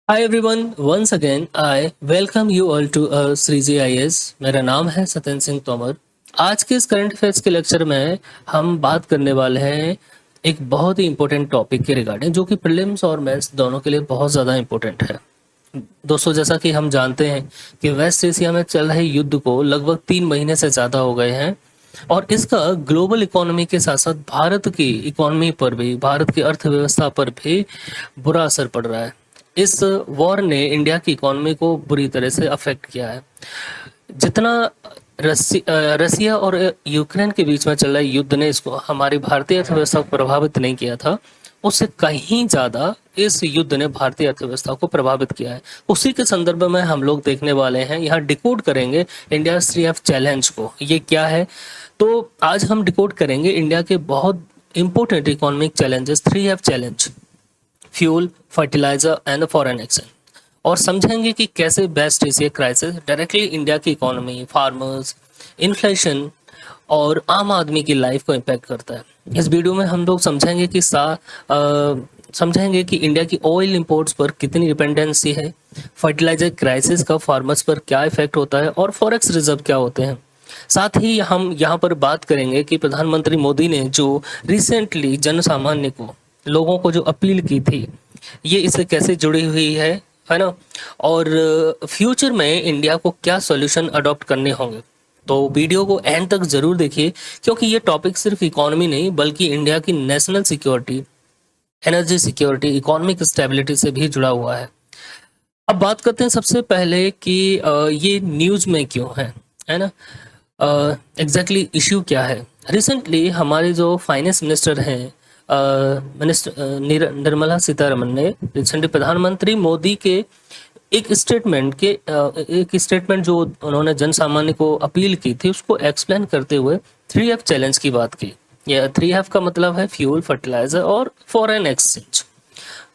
Hi everyone, once again I welcome you all to Shriji IAS. मेरा नाम है सत्येंद्र सिंह तोमर। आज के इस करंट अफेयर्स के लेक्चर में हम बात करने वाले हैं एक बहुत ही इंपॉर्टेंट टॉपिक के रिगार्डिंग, जो कि प्रीलिम्स और मेंस दोनों के लिए बहुत ज़्यादा इंपॉर्टेंट है। दोस्तों, जैसा कि हम जानते हैं कि वेस्ट एशिया में चल रहे युद्ध को लगभग 3 महीने से ज़्यादा हो गए हैं और इसका ग्लोबल इकोनॉमी के साथ साथ भारत की इकोनॉमी पर भी, भारत की अर्थव्यवस्था पर भी बुरा असर पड़ रहा है। इस वॉर ने इंडिया की इकोनॉमी को बुरी तरह से अफेक्ट किया है। जितना रसिया और यूक्रेन के बीच में चल रहा युद्ध ने इसको हमारी भारतीय अर्थव्यवस्था को प्रभावित नहीं किया था, उससे कहीं ज़्यादा इस युद्ध ने भारतीय अर्थव्यवस्था को प्रभावित किया है। उसी के संदर्भ में हम लोग देखने वाले हैं, यहाँ डिकोड करेंगे इंडिया 3F चैलेंज को। ये क्या है? तो आज हम डिकोड करेंगे इंडिया के बहुत important economic challenges, 3F challenge, fuel, fertiliser and foreign exchange, और समझेंगे कि कैसे West Asia crisis directly India की इकोनॉमी, फार्मर्स, इन्फ्लेशन और आम आदमी की लाइफ को इम्पैक्ट करता है। इस वीडियो में हम लोग समझेंगे कि इंडिया की ऑयल इंपोर्ट्स पर कितनी डिपेंडेंसी है, फर्टिलाइजर क्राइसिस का फार्मर्स पर क्या इफेक्ट होता है और फॉरेक्स रिजर्व क्या होते हैं। साथ ही हम यहाँ पर बात करेंगे कि प्रधानमंत्री मोदी ने जो रिसेंटली जन सामान्य को, लोगों को जो अपील की थी, ये इससे कैसे जुड़ी हुई है ना, और फ्यूचर में इंडिया को क्या सॉल्यूशन अडॉप्ट करने होंगे। तो वीडियो को एंड तक जरूर देखिए, क्योंकि ये टॉपिक सिर्फ इकोनॉमी नहीं बल्कि इंडिया की national security, energy security, economic stability से भी जुड़ा हुआ है। अब बात करते हैं सबसे पहले कि ये न्यूज़ में क्यों है ना, एग्जैक्टली इश्यू क्या है। रिसेंटली हमारे जो फाइनेंस मिनिस्टर हैं, मिनिस्टर निर्मला सीतारमन ने रिसेंटली प्रधानमंत्री मोदी के एक स्टेटमेंट जो उन्होंने जन सामान्य को अपील की थी, उसको एक्सप्लेन करते हुए 3F चैलेंज की बात की। यह 3F का मतलब है फ्यूल, फर्टिलाइजर और फॉरेन एक्सचेंज।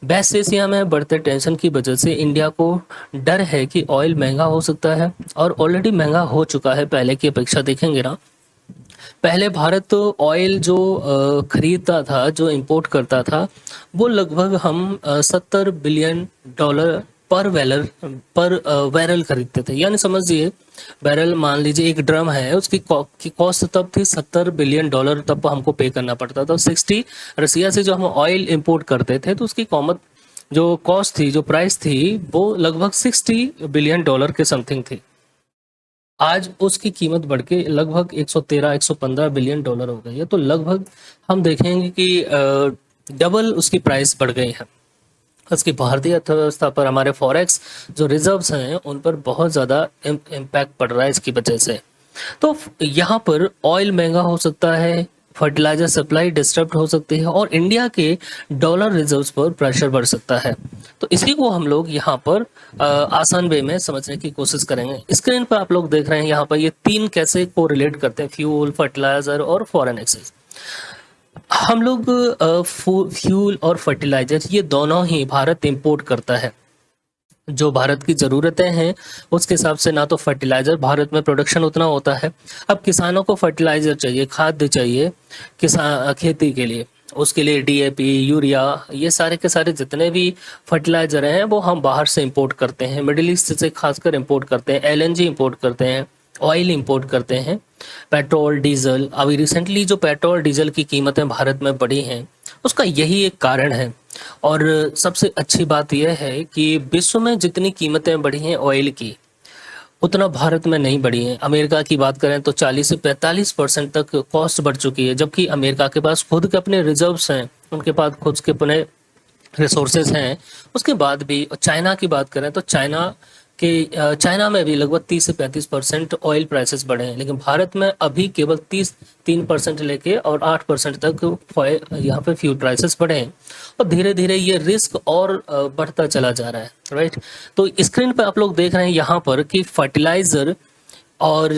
वेस्ट एशिया में बढ़ते टेंशन की वजह से इंडिया को डर है कि ऑयल महंगा हो सकता है, और ऑलरेडी महंगा हो चुका है। पहले की अपेक्षा देखेंगे ना, पहले भारत ऑयल जो खरीदता था, जो इंपोर्ट करता था, वो लगभग हम $70 बिलियन पर बैरल खरीदते थे। यानी समझिए, बैरल मान लीजिए एक ड्रम है, उसकी कॉस्ट तब थी $70 बिलियन, तब हमको पे करना पड़ता था। 60 रसिया से जो हम ऑयल इंपोर्ट करते थे, तो उसकी कॉमत जो कॉस्ट थी, जो प्राइस थी, वो लगभग $60 बिलियन के समथिंग थी। आज उसकी कीमत बढ़ के लगभग 113-115 बिलियन डॉलर हो गई है। तो लगभग हम देखेंगे कि डबल उसकी प्राइस बढ़ गई है। उसकी भारतीय अर्थव्यवस्था पर, हमारे फॉरेक्स जो रिजर्व्स हैं, उन पर बहुत ज़्यादा इम्पैक्ट पड़ रहा है इसकी वजह से। तो यहाँ पर ऑयल महंगा हो सकता है, फर्टिलाइजर सप्लाई डिस्टर्ब हो सकती है, और इंडिया के डॉलर रिजर्व्स पर प्रेशर बढ़ सकता है। तो इसी को हम लोग यहाँ पर आसान वे में समझने की कोशिश करेंगे। स्क्रीन पर आप लोग देख रहे हैं, यहाँ पर ये तीन कैसे को रिलेट करते हैं, फ्यूल, फर्टिलाइजर और फॉरेन एक्सचेंज। हम लोग फ्यूल और फर्टिलाइजर, ये दोनों ही भारत इंपोर्ट करता है। जो भारत की ज़रूरतें हैं उसके हिसाब से ना तो फर्टिलाइज़र भारत में प्रोडक्शन उतना होता है। अब किसानों को फर्टिलाइज़र चाहिए, खाद चाहिए किसान खेती के लिए, उसके लिए डीएपी, यूरिया, ये सारे के सारे जितने भी फर्टिलाइज़र हैं वो हम बाहर से इंपोर्ट करते हैं, मिडिल ईस्ट से खासकर इंपोर्ट करते हैं, एलएनजी इंपोर्ट करते हैं, ऑयल इंपोर्ट करते हैं, पेट्रोल, डीजल। अभी रिसेंटली जो पेट्रोल डीजल की कीमतें भारत में बढ़ी हैं, उसका यही एक कारण है। और सबसे अच्छी बात यह है कि विश्व में जितनी कीमतें बढ़ी हैं ऑयल की, उतना भारत में नहीं बढ़ी हैं। अमेरिका की बात करें तो 40 से 45% तक कॉस्ट बढ़ चुकी है, जबकि अमेरिका के पास खुद के अपने रिजर्व्स हैं, उनके पास खुद के अपने रिसोर्सेज हैं। उसके बाद भी चाइना की बात करें तो चाइना में भी लगभग 30 से 35% ऑयल प्राइसेस बढ़े हैं, लेकिन भारत में अभी केवल 3% लेके और 8% तक यहाँ पे फ्यूल प्राइसेस बढ़े हैं, और धीरे धीरे ये रिस्क और बढ़ता चला जा रहा है, राइट। तो स्क्रीन पर आप लोग देख रहे हैं यहाँ पर कि फर्टिलाइजर और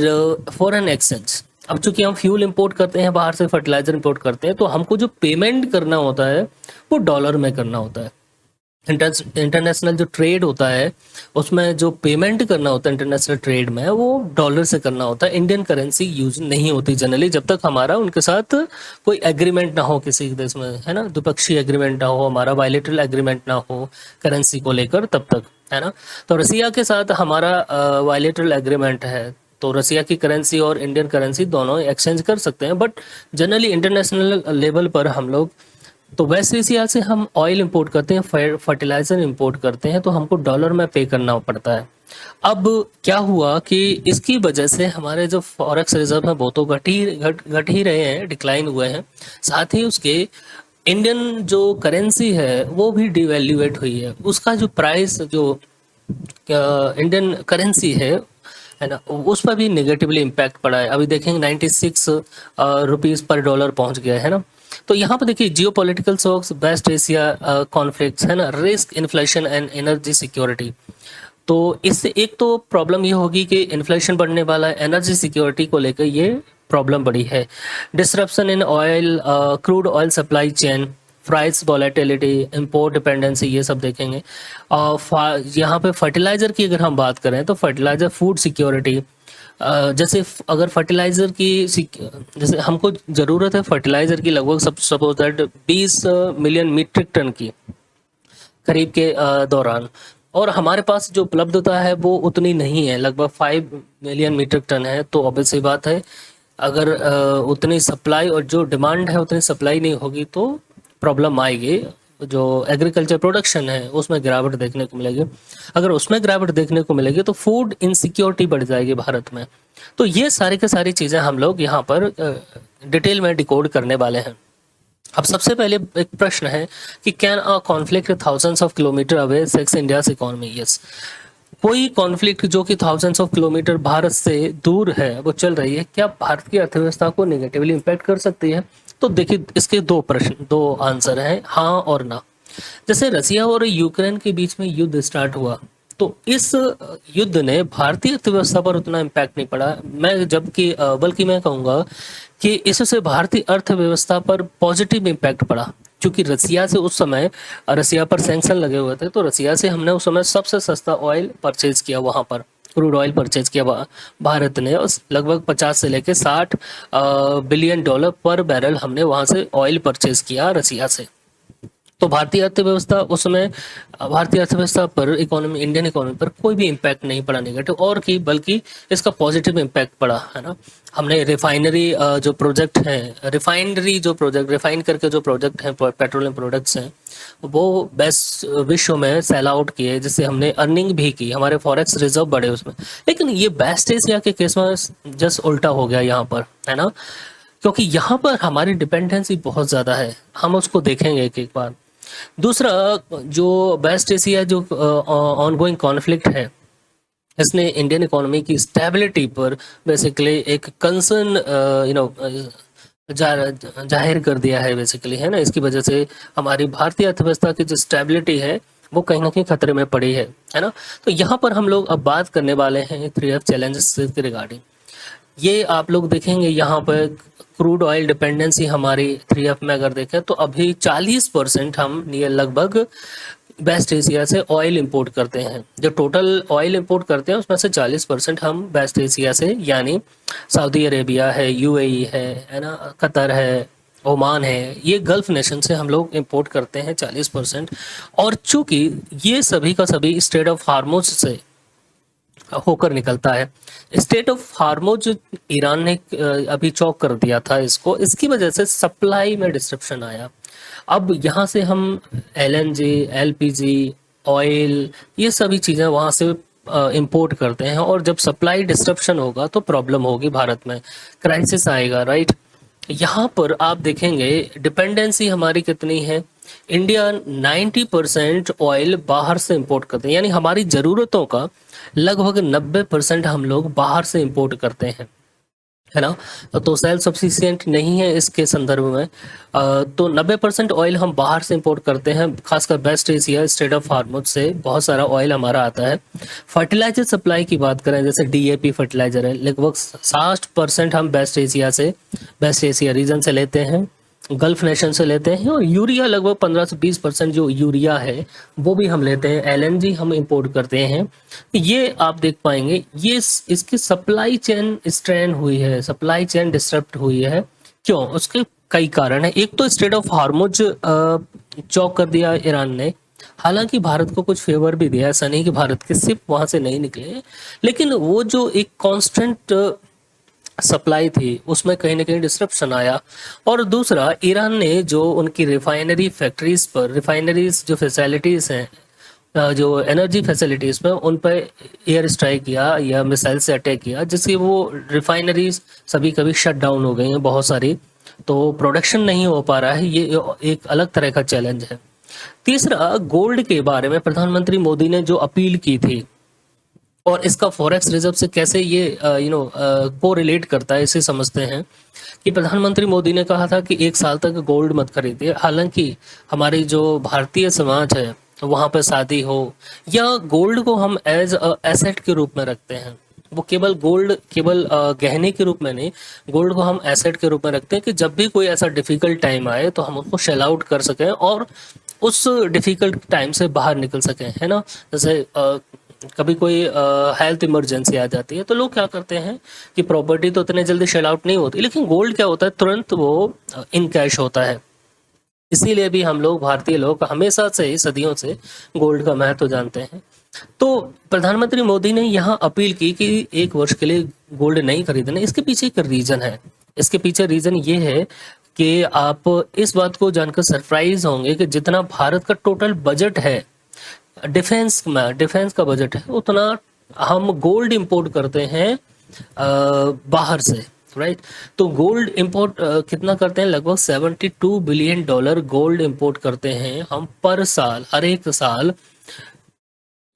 फॉरेन एक्सचेंज। अब चूंकि हम फ्यूल इंपोर्ट करते हैं बाहर से, फर्टिलाइजर इंपोर्ट करते हैं, तो हमको जो पेमेंट करना होता है वो डॉलर में करना होता है। इंटरनेशनल जो ट्रेड होता है उसमें जो पेमेंट करना होता है इंटरनेशनल ट्रेड में वो डॉलर से करना होता है। इंडियन करेंसी यूज नहीं होती जनरली जब तक हमारा उनके साथ कोई एग्रीमेंट ना हो किसी देश में, है ना, द्विपक्षीय एग्रीमेंट ना हो, हमारा बायलेटरल एग्रीमेंट ना हो करेंसी को लेकर, तब तक, है ना। तो रसिया के साथ हमारा बायलेटरल एग्रीमेंट है, तो रसिया की करेंसी और इंडियन करेंसी दोनों एक्सचेंज कर सकते हैं, बट जनरली इंटरनेशनल लेवल पर हम लोग, तो वेस्ट एशिया से हम ऑयल इंपोर्ट करते हैं, फर्टिलाइजर इंपोर्ट करते हैं, तो हमको डॉलर में पे करना पड़ता है। अब क्या हुआ कि इसकी वजह से हमारे जो फॉरेक्स रिजर्व है वो तो घट ही रहे हैं, डिक्लाइन हुए हैं, साथ ही उसके इंडियन जो करेंसी है वो भी डिवैल्यूएट हुई है। उसका जो प्राइस जो इंडियन करेंसी है ना, उस पर भी नेगेटिवली इम्पैक्ट पड़ा है। अभी देखेंगे 96 रुपीज़ पर डॉलर पहुंच गया है ना। तो यहाँ पर देखिए geopolitical shocks, west Asia conflicts, है ना, risk, inflation and energy security. तो इससे एक तो प्रॉब्लम ये होगी कि इन्फ्लेशन बढ़ने वाला है, एनर्जी सिक्योरिटी को लेकर ये प्रॉब्लम बड़ी है। Disruption in oil, crude oil supply chain, price volatility, import dependency, ये सब देखेंगे। यहाँ पे फर्टिलाइज़र की अगर हम बात करें तो फर्टिलाइज़र फूड सिक्योरिटी, जैसे अगर फर्टिलाइज़र की जैसे हमको ज़रूरत है फर्टिलाइज़र की लगभग suppose that 20 million metric ton की करीब के दौरान, और हमारे पास जो उपलब्धता है वो उतनी नहीं है, लगभग 5 मिलियन मीट्रिक टन है। तो ऑब्वियस सी बात है अगर उतनी सप्लाई और जो डिमांड है उतनी सप्लाई नहीं होगी तो प्रॉब्लम आएगी। जो एग्रीकल्चर प्रोडक्शन है उसमें गिरावट देखने को मिलेगी। अगर उसमें गिरावट देखने को मिलेगी तो फूड इनसिक्योरिटी बढ़ जाएगी भारत में। तो ये सारी की सारी चीज़ें हम लोग यहाँ पर डिटेल में डिकोड करने वाले हैं। अब सबसे पहले एक प्रश्न है कि can a conflict thousands of kilometre away sex India's economy. Yes, कोई कॉन्फ्लिक्ट जो कि थाउजेंड्स ऑफ किलोमीटर भारत से दूर है वो चल रही है, क्या भारत की अर्थव्यवस्था को नेगेटिवली इम्पैक्ट कर सकती है? तो देखिए इसके दो आंसर हैं, हाँ और ना। जैसे रसिया और यूक्रेन के बीच में युद्ध स्टार्ट हुआ तो इस युद्ध ने भारतीय अर्थव्यवस्था पर उतना इम्पैक्ट नहीं पड़ा, मैं जबकि बल्कि मैं कहूँगा कि इससे भारतीय अर्थव्यवस्था पर पॉजिटिव इम्पैक्ट पड़ा, क्योंकि रसिया से उस समय रसिया पर सैंक्शन लगे हुए थे, तो रसिया से हमने उस समय सबसे सस्ता ऑयल परचेज किया, वहाँ पर क्रूड ऑयल परचेज किया भारत ने, उस लगभग 50 से लेकर 60 बिलियन डॉलर पर बैरल हमने वहाँ से ऑयल परचेज किया रसिया से। तो भारतीय अर्थव्यवस्था उस समय, भारतीय अर्थव्यवस्था पर, इकोनॉमी, इंडियन इकोनॉमी पर कोई भी इम्पैक्ट नहीं पड़ा नेगेटिव, और की बल्कि इसका पॉजिटिव इम्पैक्ट पड़ा, है ना। हमने रिफाइनरी जो प्रोजेक्ट हैं, रिफाइन करके जो प्रोजेक्ट हैं, पेट्रोलियम प्रोडक्ट्स हैं, वो बेस्ट विश्व में सेल आउट किए, जिससे हमने अर्निंग भी की, हमारे फॉरेक्स रिजर्व बढ़े उसमें। लेकिन ये वेस्ट एशिया के केस में जस्ट उल्टा हो गया यहाँ पर, है ना, क्योंकि यहाँ पर हमारी डिपेंडेंसी बहुत ज़्यादा है। हम उसको देखेंगे एक एक बार। दूसरा, जो वेस्ट एशिया जो ऑनगोइंग कॉन्फ्लिक्ट है, इसने इंडियन इकोनॉमी की स्टेबिलिटी पर बेसिकली एक कंसर्न जाहिर कर दिया है बेसिकली, है ना। इसकी वजह से हमारी भारतीय अर्थव्यवस्था की जो स्टेबिलिटी है वो कहीं ना कहीं खतरे में पड़ी है ना। तो यहाँ पर हम लोग अब बात करने वाले हैं 3F चैलेंजेस के रिगार्डिंग। ये आप लोग देखेंगे यहाँ पर क्रूड ऑयल डिपेंडेंसी हमारी 3F में अगर देखें तो अभी 40% हम नियर लगभग वेस्ट एशिया से ऑयल इंपोर्ट करते हैं। जो टोटल ऑयल इंपोर्ट करते हैं उसमें से 40% हम वेस्ट एशिया से, यानी सऊदी अरेबिया है, यूएई है ना, कतर है, ओमान है, ये गल्फ नेशन से हम लोग इंपोर्ट करते हैं 40%। और चूंकि ये सभी का सभी स्ट्रेट ऑफ हार्मुज से होकर निकलता है, स्टेट ऑफ हार्मुज ईरान ने अभी चौक कर दिया था इसको, इसकी वजह से सप्लाई में डिस्ट्रप्शन आया। अब यहाँ से हम एलएनजी, एलपीजी, ऑयल, ये सभी चीज़ें वहाँ से इंपोर्ट करते हैं, और जब सप्लाई डिस्ट्रप्शन होगा तो प्रॉब्लम होगी, भारत में क्राइसिस आएगा, राइट। यहाँ पर आप देखेंगे डिपेंडेंसी हमारी कितनी है। इंडिया 90% ऑयल बाहर से इंपोर्ट करते हैं, यानी हमारी ज़रूरतों का लगभग 90% हम लोग बाहर से इंपोर्ट करते हैं, है ना। तो सेल्फ सफिशिएंट नहीं है इसके संदर्भ में। तो 90% ऑयल हम बाहर से इंपोर्ट करते हैं, खासकर west Asia, strait of Hormuz से बहुत सारा ऑयल हमारा आता है। फर्टिलाइजर सप्लाई की बात करें, जैसे डीएपी फर्टिलाइजर है, लगभग 60% हम वेस्ट एशिया रीजन से लेते हैं, गल्फ नेशन से लेते हैं, और यूरिया लगभग 15 से 20% जो यूरिया है वो भी हम लेते हैं। एलएनजी हम इंपोर्ट करते हैं। ये आप देख पाएंगे, ये इसकी सप्लाई चेन स्ट्रेन हुई है, सप्लाई चेन डिस्टर्ब हुई है। क्यों? उसके कई कारण है। एक तो स्ट्रेट ऑफ हार्मुज चौक कर दिया ईरान ने। हालांकि भारत को कुछ फेवर भी दिया, ऐसा नहीं कि भारत के शिप वहां से नहीं निकले, लेकिन वो जो एक कांस्टेंट सप्लाई थी उसमें कहीं ना कहीं डिस्ट्रप्शन आया। और दूसरा, ईरान ने जो उनकी रिफाइनरी फैक्ट्रीज पर, रिफाइनरीज जो फैसिलिटीज हैं, जो एनर्जी फैसिलिटीज पर, उन पर एयर स्ट्राइक किया या मिसाइल से अटैक किया, जिससे वो रिफाइनरीज सभी कभी शट डाउन हो गई हैं बहुत सारी, तो प्रोडक्शन नहीं हो पा रहा है। ये एक अलग तरह का चैलेंज है। तीसरा, गोल्ड के बारे में प्रधानमंत्री मोदी ने जो अपील की थी, और इसका फॉरेक्स रिजर्व से कैसे ये को रिलेट करता है, इसे समझते हैं कि प्रधानमंत्री मोदी ने कहा था कि 1 साल तक गोल्ड मत खरीदिए। हालांकि हमारी जो भारतीय समाज है वहाँ पर शादी हो या गोल्ड को हम एज एसेट के रूप में रखते हैं, वो केवल गोल्ड केवल गहने के रूप में नहीं, गोल्ड को हम एसेट के रूप में रखते हैं कि जब भी कोई ऐसा डिफिकल्ट टाइम आए तो हम उसको शेल आउट कर सकें और उस डिफिकल्ट टाइम से बाहर निकल सकें, है ना। जैसे कभी कोई हेल्थ इमरजेंसी आ जाती है तो लोग क्या करते हैं कि प्रॉपर्टी तो इतने जल्दी शेल आउट नहीं होती, लेकिन गोल्ड क्या होता है, तुरंत वो इन कैश होता है। इसीलिए भी हम लोग, भारतीय लोग, हमेशा से ही, सदियों से गोल्ड का महत्व जानते हैं। तो प्रधानमंत्री मोदी ने यहाँ अपील की कि 1 वर्ष के लिए गोल्ड नहीं खरीदना। इसके पीछे एक रीजन है। इसके पीछे रीजन ये है कि आप इस बात को जानकर सरप्राइज होंगे कि जितना भारत का टोटल बजट है, डिफेंस का बजट है, उतना हम गोल्ड इंपोर्ट करते हैं बाहर से, राइट। तो गोल्ड इंपोर्ट कितना करते हैं? लगभग $72 बिलियन गोल्ड इंपोर्ट करते हैं हम पर साल, हर एक साल।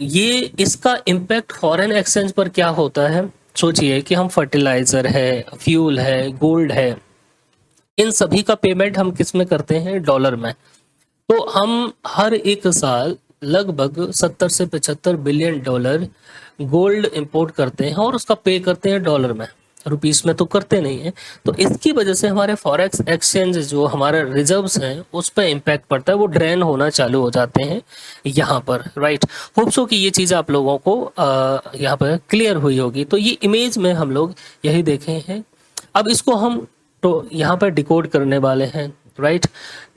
ये इसका इम्पैक्ट फॉरेन एक्सचेंज पर क्या होता है? सोचिए कि हम फर्टिलाइजर है, फ्यूल है, गोल्ड है, इन सभी का पेमेंट हम किस में करते हैं? डॉलर में। तो हम हर एक साल लगभग 70 से 75 बिलियन डॉलर गोल्ड इंपोर्ट करते हैं और उसका पे करते हैं डॉलर में, रुपीस में तो करते नहीं है। तो इसकी वजह से हमारे फॉरेक्स एक्सचेंज जो हमारे रिजर्व्स हैं उस पर इम्पैक्ट पड़ता है, वो ड्रेन होना चालू हो जाते हैं यहाँ पर, राइट। होप सो कि ये चीज़ आप लोगों को यहाँ पर क्लियर हुई होगी। तो ये इमेज में हम लोग यही देखे हैं। अब इसको हम तो यहाँ पर डिकोड करने वाले हैं, राइट।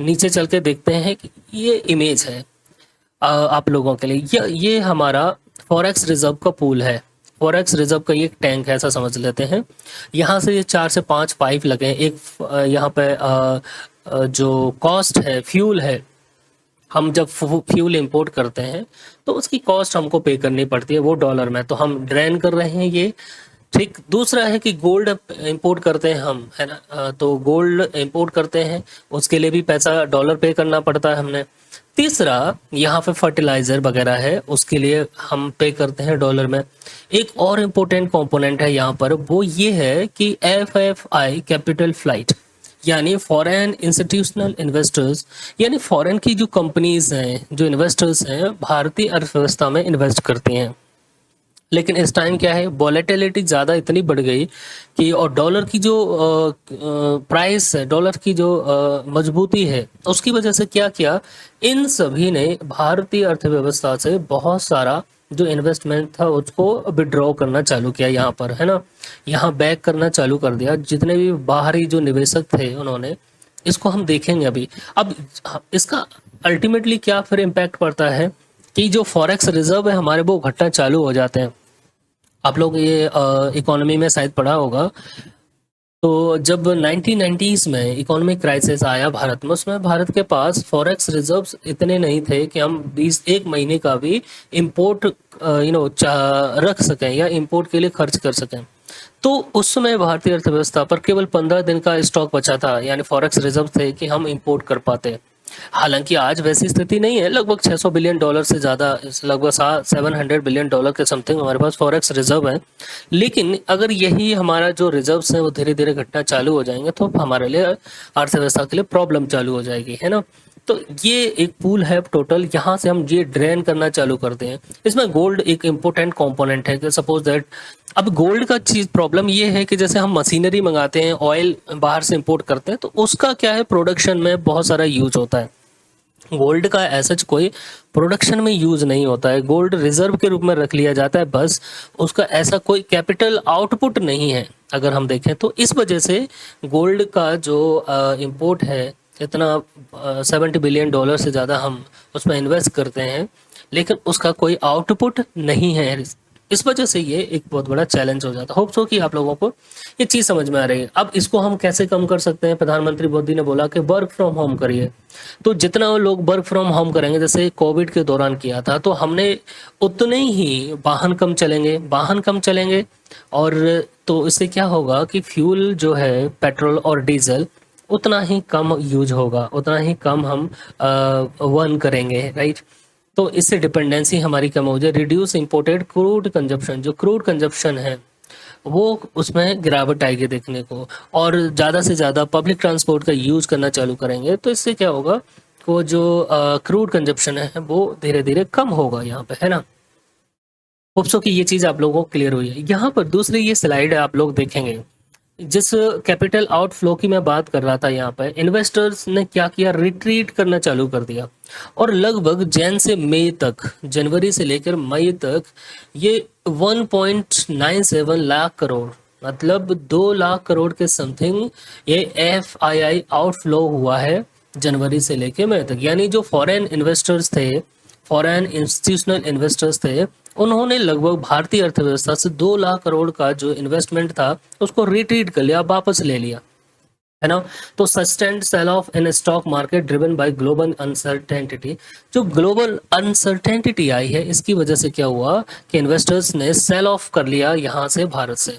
नीचे चल के देखते हैं कि ये इमेज है आप लोगों के लिए। ये हमारा फॉरेक्स रिजर्व का पूल है। फॉरेक्स रिजर्व का ये एक टैंक है, ऐसा समझ लेते हैं। यहाँ से ये 4 से 5 पाइप लगे हैं। एक यहाँ पे जो कॉस्ट है, फ्यूल है, हम जब फ्यूल इंपोर्ट करते हैं तो उसकी कॉस्ट हमको पे करनी पड़ती है, वो डॉलर में, तो हम ड्रेन कर रहे हैं ये, ठीक। दूसरा है कि गोल्ड इंपोर्ट करते हैं हम, है ना। तो गोल्ड इंपोर्ट करते हैं, उसके लिए भी पैसा डॉलर पे करना पड़ता है हमने। तीसरा, यहाँ पे फर्टिलाइजर वगैरह है, उसके लिए हम पे करते हैं डॉलर में। एक और इम्पोर्टेंट कंपोनेंट है यहाँ पर, वो ये है कि FFI कैपिटल फ्लाइट, यानी फॉरेन इंस्टीट्यूशनल इन्वेस्टर्स, यानी फॉरेन की जो कंपनीज हैं, जो इन्वेस्टर्स हैं, भारतीय अर्थव्यवस्था में इन्वेस्ट करती हैं। लेकिन इस टाइम क्या है, वॉलेटिलिटी ज़्यादा इतनी बढ़ गई कि, और डॉलर की जो प्राइस है, डॉलर की जो मजबूती है, उसकी वजह से क्या किया, इन सभी ने भारतीय अर्थव्यवस्था से बहुत सारा जो इन्वेस्टमेंट था उसको विड्रॉ करना चालू किया यहाँ पर, है ना। यहाँ बैक करना चालू कर दिया। जितने भी बाहरी जो निवेशक थे उन्होंने, इसको हम देखेंगे अभी। अब इसका अल्टीमेटली क्या फिर इम्पैक्ट पड़ता है कि जो फॉरेक्स रिजर्व है हमारे, वो घटना चालू हो जाते हैं। आप लोग ये इकोनॉमी में शायद पढ़ा होगा। तो जब 1990s में इकोनॉमिक क्राइसिस आया भारत में, उसमें भारत के पास फॉरेक्स रिजर्व्स इतने नहीं थे कि हम 21 महीने का भी इंपोर्ट रख सकें या इंपोर्ट के लिए खर्च कर सकें। तो उस समय भारतीय अर्थव्यवस्था पर केवल 15 दिन का स्टॉक बचा था, यानी फॉरेक्स रिजर्व थे कि हम इंपोर्ट कर पाते। हालांकि आज वैसी स्थिति नहीं है। लगभग $600 बिलियन से ज़्यादा, लगभग $700 बिलियन के समथिंग हमारे पास फॉरेक्स रिजर्व है। लेकिन अगर यही हमारा जो रिजर्व्स हैं वो धीरे धीरे घटना चालू हो जाएंगे तो हमारे लिए, अर्थव्यवस्था के लिए प्रॉब्लम चालू हो जाएगी, है ना। तो ये एक पूल है टोटल, यहाँ से हम ये ड्रेन करना चालू करते हैं। इसमें गोल्ड एक इम्पोर्टेंट कंपोनेंट है कि सपोज दैट अब गोल्ड का चीज प्रॉब्लम ये है कि जैसे हम मशीनरी मंगाते हैं, ऑयल बाहर से इंपोर्ट करते हैं, तो उसका क्या है, प्रोडक्शन में बहुत सारा यूज होता है। गोल्ड का ऐसा कोई प्रोडक्शन में यूज नहीं होता है, गोल्ड रिजर्व के रूप में रख लिया जाता है बस, उसका ऐसा कोई कैपिटल आउटपुट नहीं है अगर हम देखें तो। इस वजह से गोल्ड का जो इंपोर्ट है, इतना $70 बिलियन से ज़्यादा हम उसमें इन्वेस्ट करते हैं, लेकिन उसका कोई आउटपुट नहीं है। इस वजह से ये एक बहुत बड़ा चैलेंज हो जाता है। होप सो कि आप लोगों को ये चीज़ समझ में आ रही है। अब इसको हम कैसे कम कर सकते हैं? प्रधानमंत्री मोदी ने बोला कि वर्क फ्रॉम होम करिए। तो जितना लोग वर्क फ्रॉम होम करेंगे, जैसे कोविड के दौरान किया था, तो हमने उतने ही वाहन कम चलेंगे और तो इससे क्या होगा कि फ्यूल जो है पेट्रोल और डीजल उतना ही कम यूज होगा, उतना ही कम हम वर्न करेंगे, राइट। तो इससे डिपेंडेंसी हमारी कम हो जाए। रिड्यूस इंपोर्टेड क्रूड कंजप्शन, जो क्रूड कंजप्शन है वो उसमें गिरावट आएगी देखने को, और ज़्यादा से ज़्यादा पब्लिक ट्रांसपोर्ट का यूज़ करना चालू करेंगे, तो इससे क्या होगा, वो जो क्रूड कंजप्शन है वो धीरे धीरे कम होगा यहाँ पे, है ना। होप सो कि ये चीज़ आप लोगों को क्लियर हुई है। यहाँ पर दूसरी ये स्लाइड है, आप लोग देखेंगे जिस कैपिटल आउटफ्लो की मैं बात कर रहा था, यहाँ पर इन्वेस्टर्स ने क्या किया, रिट्रीट करना चालू कर दिया, और लगभग जनवरी से लेकर मई तक ये 1.97 लाख करोड़, मतलब 2 लाख करोड़ के समथिंग ये FII आउटफ्लो हुआ है जनवरी से लेकर मई तक। यानी जो फॉरेन इन्वेस्टर्स थे, फॉरेन इंस्टीट्यूशनल इन्वेस्टर्स थे, उन्होंने लगभग भारतीय अर्थव्यवस्था से 2 लाख करोड़ का जो इन्वेस्टमेंट था उसको रिट्रीट कर लिया, वापस ले लिया, है ना। तो sustained sell off in stock market driven by global uncertainty, जो ग्लोबल अनसर्टेनिटी आई है इसकी वजह से क्या हुआ कि इन्वेस्टर्स ने सेल ऑफ कर लिया यहाँ से, भारत से।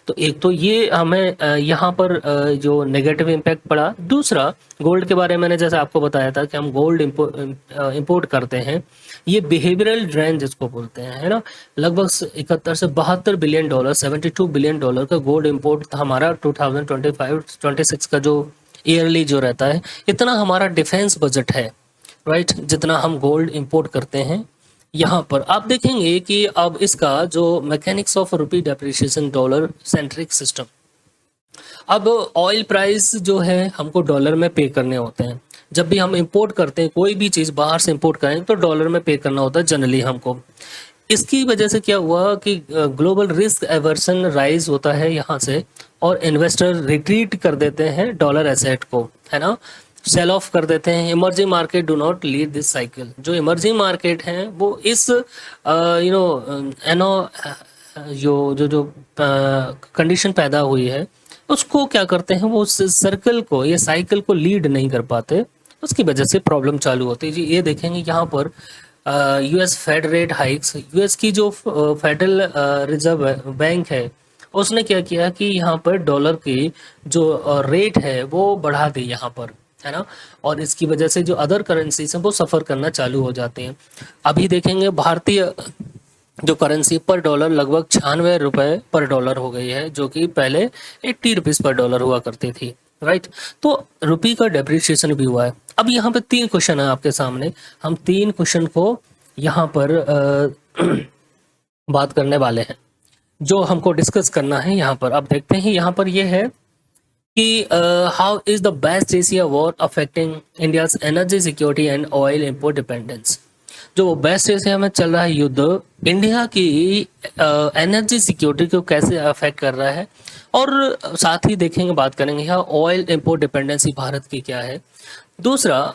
तो एक तो ये हमें यहाँ पर जो नेगेटिव इम्पैक्ट पड़ा। दूसरा, गोल्ड के बारे में मैंने जैसे आपको बताया था कि हम गोल्ड इंपोर्ट करते हैं, ये बिहेवियरल ड्रेन जिसको बोलते हैं, है ना। लगभग 71 से $72 बिलियन, $72 बिलियन का गोल्ड इंपोर्ट हमारा 2025-26 का जो ईयरली जो रहता है, इतना हमारा डिफेंस बजट है, राइट, जितना हम गोल्ड इंपोर्ट करते हैं। यहाँ पर आप देखेंगे कि अब इसका जो mechanics of rupee depreciation, dollar centric system, अब ऑयल प्राइस जो है हमको डॉलर में पे करने होते हैं। जब भी हम इंपोर्ट करते हैं, कोई भी चीज़ बाहर से इंपोर्ट करें तो डॉलर में पे करना होता है जनरली हमको। इसकी वजह से क्या हुआ कि ग्लोबल रिस्क एवर्सन राइज होता है यहाँ से, और इन्वेस्टर रिट्रीट कर देते हैं डॉलर एसेट को, है ना, सेल ऑफ कर देते हैं। Emerging market do not lead this cycle, जो इमर्जिंग मार्केट हैं वो इस जो कंडीशन पैदा हुई है उसको क्या करते हैं, वो उस सर्कल को, ये साइकिल को लीड नहीं कर पाते, उसकी वजह से प्रॉब्लम चालू होती है जी। ये देखेंगे यहाँ पर US Fed rate hikes, US की जो फेडरल रिजर्व बैंक है उसने क्या किया कि यहाँ पर डॉलर की जो रेट है वो बढ़ा दी यहाँ पर, है ना, और इसकी वजह से जो अदर करेंसीज हैं वो सफ़र करना चालू हो जाते हैं। अभी देखेंगे भारतीय जो करेंसी पर डॉलर लगभग 96 रुपये पर डॉलर हो गई है, जो कि पहले 80 रुपीज़ पर डॉलर हुआ करती थी, राइट। तो रुपये का डेप्रिसिएशन भी हुआ है। अब यहाँ पे 3 क्वेश्चन है आपके सामने, हम 3 क्वेश्चन को यहाँ पर बात करने वाले हैं, जो हमको डिस्कस करना है। यहाँ पर आप देखते हैं, यहाँ पर ये है कि how is the west Asia war affecting India's energy security and oil import dependence. जो वेस्ट एशिया में चल रहा है युद्ध, इंडिया की एनर्जी सिक्योरिटी को कैसे अफेक्ट कर रहा है, और साथ ही देखेंगे, बात करेंगे यहाँ ऑयल इंपोर्ट डिपेंडेंसी भारत की क्या है। दूसरा,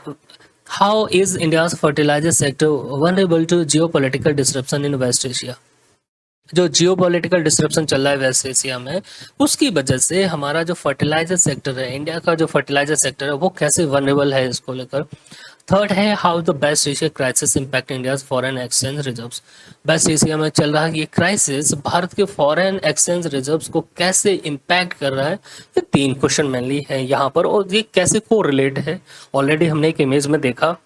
how is India's fertiliser sector vulnerable to geopolitical disruption in waste Asia. जो जियोपॉलिटिकल डिस्ट्रप्शन चल रहा है वेस्ट एशिया में, उसकी वजह से हमारा जो फर्टिलाइजर सेक्टर है, इंडिया का जो फर्टिलाइजर सेक्टर है, वो कैसे वनरेबल है इसको लेकर। थर्ड है, how the west Asia crisis impact India's foreign exchange reserves. West Asia में चल रहा है ये क्राइसिस भारत के फॉरेन एक्सचेंज रिजर्व्स को कैसे इम्पैक्ट कर रहा है। ये 3 क्वेश्चन मेनली है यहाँ पर, और ये कैसे को रिलेट है ऑलरेडी हमने एक इमेज में देखा।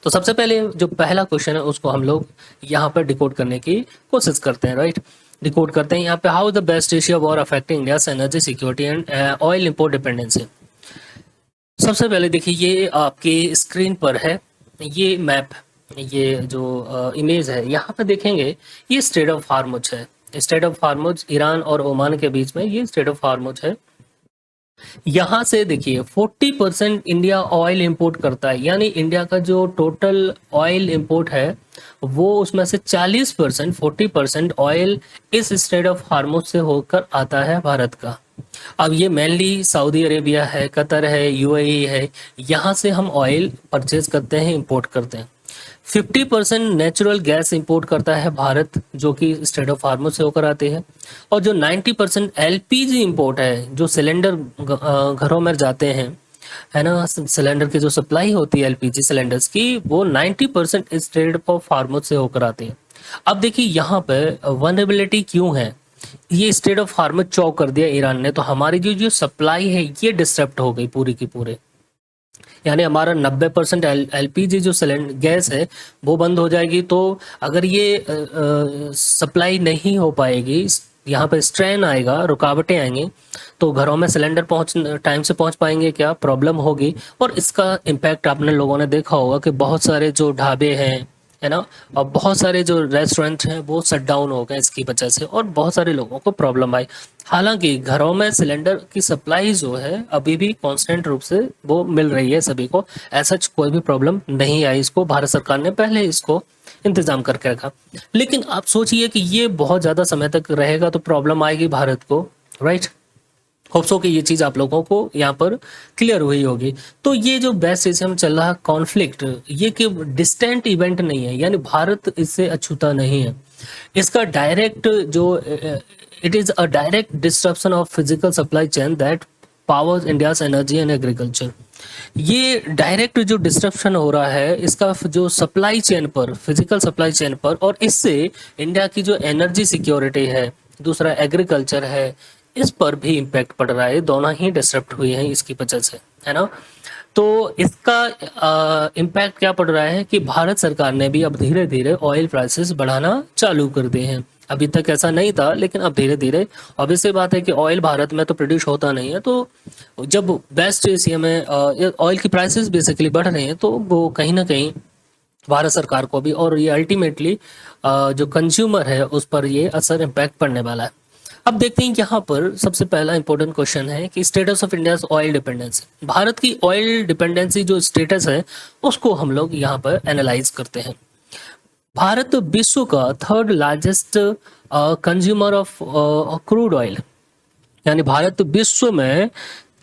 तो सबसे पहले जो पहला क्वेश्चन है उसको हम लोग यहाँ पर डिकोड करने की कोशिश करते हैं, राइट। डिकोड करते हैं यहाँ पे, how the west Asia war affecting India's energy security and oil import dependency. सबसे पहले देखिए ये आपकी स्क्रीन पर है ये मैप, ये जो इमेज है यहाँ पे देखेंगे ये स्ट्रेट ऑफ हार्मुज है। स्ट्रेट ऑफ हार्मुज ईरान और ओमान के बीच में ये स्ट्रेट ऑफ हार्मुज है। यहाँ से देखिए 40% इंडिया ऑयल इंपोर्ट करता है, यानी इंडिया का जो टोटल ऑयल इंपोर्ट है वो उसमें से 40% 40% ऑयल इस स्ट्रेट ऑफ हार्मुज से होकर आता है भारत का। अब ये मेनली सऊदी अरेबिया है, कतर है, यूएई है, यहाँ से हम ऑयल परचेज करते हैं, इंपोर्ट करते हैं। 50% नेचुरल गैस इंपोर्ट करता है भारत, जो कि स्ट्रेट ऑफ हार्मुज से होकर आते हैं। और जो 90% एलपीजी इंपोर्ट है, जो सिलेंडर घरों में जाते हैं, है ना, सिलेंडर की जो सप्लाई होती है एलपीजी सिलेंडर्स की, वो 90% स्ट्रेट ऑफ हार्मुज से होकर आती है। अब देखिए यहाँ पे वनरेबिलिटी क्यों है, ये स्ट्रेट ऑफ हार्मुज चौक कर दिया ईरान ने, तो हमारी जो जो सप्लाई है ये डिस्टर्ब हो गई पूरी की पूरे, यानी हमारा 90% एलपीजी जो सिलेंडर गैस है वो बंद हो जाएगी। तो अगर ये सप्लाई नहीं हो पाएगी, यहाँ पे स्ट्रेन आएगा, रुकावटें आएंगी, तो घरों में सिलेंडर टाइम से पहुंच पाएंगे क्या, प्रॉब्लम होगी। और इसका इम्पैक्ट आपने लोगों ने देखा होगा कि बहुत सारे जो ढाबे हैं, है ना, और बहुत सारे जो रेस्टोरेंट हैं वो शट डाउन हो गए इसकी वजह से, और बहुत सारे लोगों को प्रॉब्लम आई। हालांकि घरों में सिलेंडर की सप्लाई जो है अभी भी कांस्टेंट रूप से वो मिल रही है सभी को, ऐसा कोई भी प्रॉब्लम नहीं आई। इसको भारत सरकार ने पहले इसको इंतजाम करके रखा। लेकिन आप सोचिए कि ये बहुत ज़्यादा समय तक रहेगा तो प्रॉब्लम आएगी भारत को, राइट। होप सो कि ये चीज़ आप लोगों को यहाँ पर क्लियर हुई होगी। तो ये जो वेस्ट एशिया में चल रहा कॉन्फ्लिक्ट, ये कि डिस्टेंट इवेंट नहीं है, यानी भारत इससे अछूता नहीं है। इसका डायरेक्ट जो it is a direct disruption of physical supply chain that powers India's energy and agriculture. ये डायरेक्ट जो डिस्ट्रप्शन हो रहा है इसका जो सप्लाई चेन पर, फिजिकल सप्लाई चेन पर, और इससे इंडिया की जो एनर्जी सिक्योरिटी है, दूसरा एग्रीकल्चर है, इस पर भी इम्पैक्ट पड़ रहा है। दोनों ही डिस्टर्ब हुए हैं इसकी वजह से, है ना। तो इसका इम्पैक्ट क्या पड़ रहा है कि भारत सरकार ने भी अब धीरे धीरे ऑयल प्राइसेस बढ़ाना चालू कर दिए हैं। अभी तक ऐसा नहीं था, लेकिन अब धीरे धीरे, ऑब्वियस सी बात है कि ऑयल भारत में तो प्रोड्यूस होता नहीं है, तो जब वेस्ट एशिया में ऑयल की प्राइसेस बेसिकली बढ़ रही हैं तो वो कहीं ना कहीं भारत सरकार को भी, और ये अल्टीमेटली जो कंज्यूमर है उस पर ये असर इम्पैक्ट पड़ने वाला है। अब देखते हैं यहाँ पर सबसे पहला इंपॉर्टेंट क्वेश्चन है कि status of India oil dependency. Bharat की ऑयल डिपेंडेंसी जो स्टेटस है उसको हम लोग यहाँ पर एनालाइज करते हैं। भारत विश्व का third largest consumer of crude oil, यानी भारत विश्व में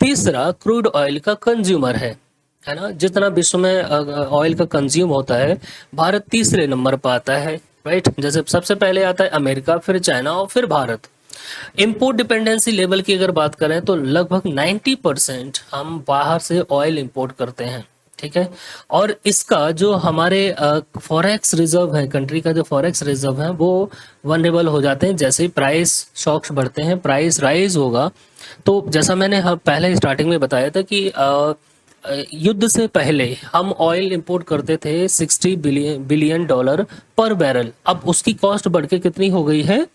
तीसरा क्रूड ऑयल का कंज्यूमर है ना। जितना विश्व में ऑयल का कंज्यूम होता है, भारत तीसरे नंबर पर आता है, राइट। जैसे सबसे पहले आता है अमेरिका, फिर चाइना और फिर भारत। इंपोर्ट डिपेंडेंसी लेवल की अगर बात करें तो लगभग 90% हम बाहर से ऑयल इंपोर्ट करते हैं, ठीक है। और इसका जो हमारे फॉरेक्स रिजर्व है, कंट्री का जो फॉरेक्स रिजर्व है वो वनरेबल हो जाते हैं जैसे ही प्राइस शॉक्स बढ़ते हैं, प्राइस राइज होगा। तो जैसा मैंने पहले स्टार्टिंग में बताया था कि युद्ध से पहले हम ऑयल इंपोर्ट करते थे 60 बिलियन डॉलर पर बैरल। अब उसकी कॉस्ट बढ़ के कितनी हो गई है,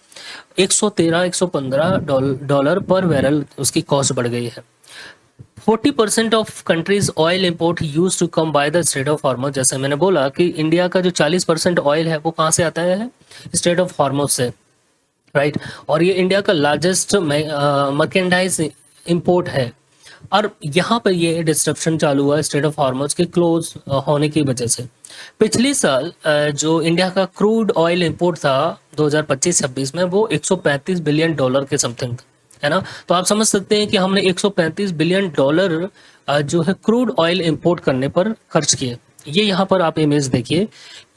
113-115 डॉलर पर बैरल उसकी कॉस्ट बढ़ गई है। 40% of country's oil import use to come by the strait of Hormuz. जैसे मैंने बोला कि इंडिया का जो 40% ऑयल है वो कहाँ से आता है, स्ट्रेट ऑफ हॉर्मुज से, राइट। और ये इंडिया का लार्जेस्ट मर्केंडाइज इंपोर्ट है। और यहाँ पर ये डिस्ट्रप्शन चालू हुआ स्ट्रेट ऑफ हॉर्मुज के क्लोज होने की वजह से। पिछले साल जो इंडिया का क्रूड ऑयल इंपोर्ट था 2025-26 में वो 135 बिलियन डॉलर के समथिंग था, है ना। तो आप समझ सकते हैं कि हमने 135 बिलियन डॉलर जो है क्रूड ऑयल इंपोर्ट करने पर खर्च किए। ये यहाँ पर आप इमेज देखिए,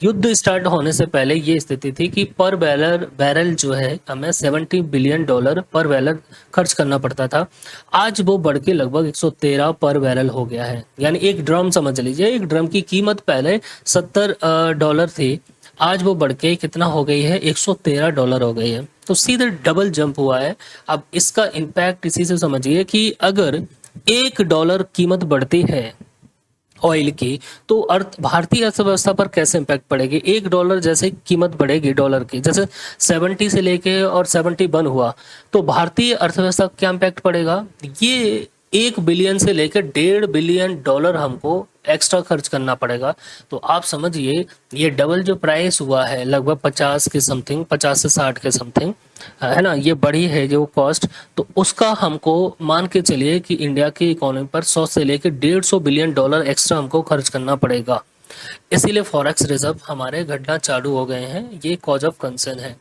युद्ध स्टार्ट होने से पहले ये स्थिति थी कि पर बैरल जो है हमें 70 बिलियन डॉलर पर बैरल खर्च करना पड़ता था। आज वो बढ़ के लगभग 113 पर बैरल हो गया है, यानी एक ड्रम समझ लीजिए, एक ड्रम की कीमत पहले 70 डॉलर थी, आज वो बढ़ के कितना हो गई है, 113 डॉलर हो गई है। तो सीधे डबल जंप हुआ है। अब इसका इम्पैक्ट इसी से समझिए कि अगर $1 कीमत बढ़ती है ऑयल की तो भारतीय अर्थव्यवस्था पर कैसे इम्पैक्ट पड़ेगी। $1 जैसे कीमत बढ़ेगी डॉलर की, जैसे 70 से लेके और 71 हुआ, तो भारतीय अर्थव्यवस्था क्या इम्पैक्ट पड़ेगा, ये 1 बिलियन से लेकर $1.5 बिलियन हमको एक्स्ट्रा खर्च करना पड़ेगा। तो आप समझिए ये डबल जो प्राइस हुआ है, लगभग 50 के समथिंग, 50 से 60 के समथिंग, है ना, ये बड़ी है जो कॉस्ट। तो उसका हमको मान के चलिए कि इंडिया की इकोनॉमी पर 100 से लेकर $150 बिलियन एक्स्ट्रा हमको खर्च करना पड़ेगा। इसीलिए फॉरेक्स रिजर्व हमारे घटना चालू हो गए हैं, ये कॉज ऑफ कंसर्न है।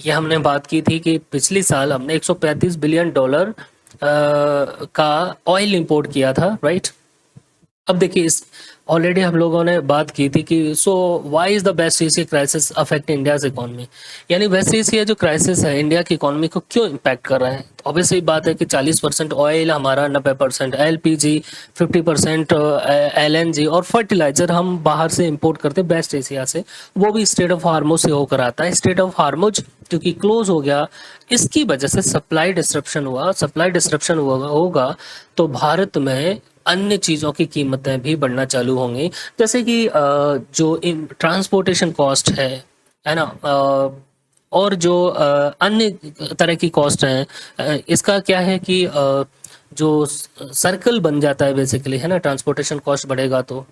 ये हमने बात की थी कि पिछले साल हमने $135 बिलियन का ऑयल इंपोर्ट किया था, राइट। अब देखिए इस ऑलरेडी हम लोगों ने बात की थी कि so why is the west Asia crisis affect India's economy, यानी वेस्ट एशिया जो क्राइसिस है इंडिया की इकोनॉमी को क्यों इम्पैक्ट कर रहा है। तो ऑब्वियसली बात है कि 40% ऑयल हमारा, 90% एलपीजी, 50% एलएनजी और फर्टिलाइजर हम बाहर से इंपोर्ट करते हैं वेस्ट एशिया से, वो भी स्ट्रेट ऑफ हार्मुज से होकर आता है। स्ट्रेट ऑफ हार्मुज क्योंकि क्लोज हो गया, इसकी वजह से सप्लाई डिस्ट्रप्शन हुआ। सप्लाई डिस्ट्रप्शन होगा तो भारत में अन्य चीज़ों की कीमतें भी बढ़ना चालू होंगी, जैसे कि जो ट्रांसपोर्टेशन कॉस्ट है ना, और जो अन्य तरह की कॉस्ट हैं। इसका क्या है कि जो सर्कल बन जाता है बेसिकली, है ना, ट्रांसपोर्टेशन कॉस्ट बढ़ेगा तो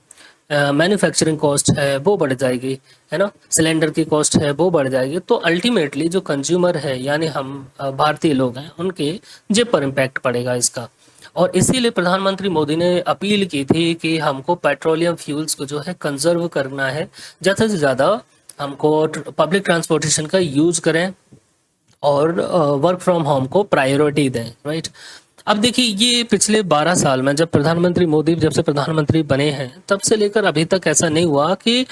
मैन्युफैक्चरिंग कॉस्ट है वो बढ़ जाएगी, है ना, सिलेंडर की कॉस्ट है वो बढ़ जाएगी। तो अल्टीमेटली जो कंज्यूमर है यानी हम भारतीय लोग हैं, उनके जेब पर इम्पैक्ट पड़ेगा इसका। और इसीलिए प्रधानमंत्री मोदी ने अपील की थी कि हमको पेट्रोलियम फ्यूल्स को जो है कंजर्व करना है, ज़्यादा से ज़्यादा हमको पब्लिक ट्रांसपोर्टेशन का यूज़ करें और वर्क फ्रॉम होम को प्रायोरिटी दें, राइट। अब देखिए ये पिछले 12 साल में जब प्रधानमंत्री मोदी जब से प्रधानमंत्री बने हैं तब से लेकर अभी तक ऐसा नहीं हुआ कि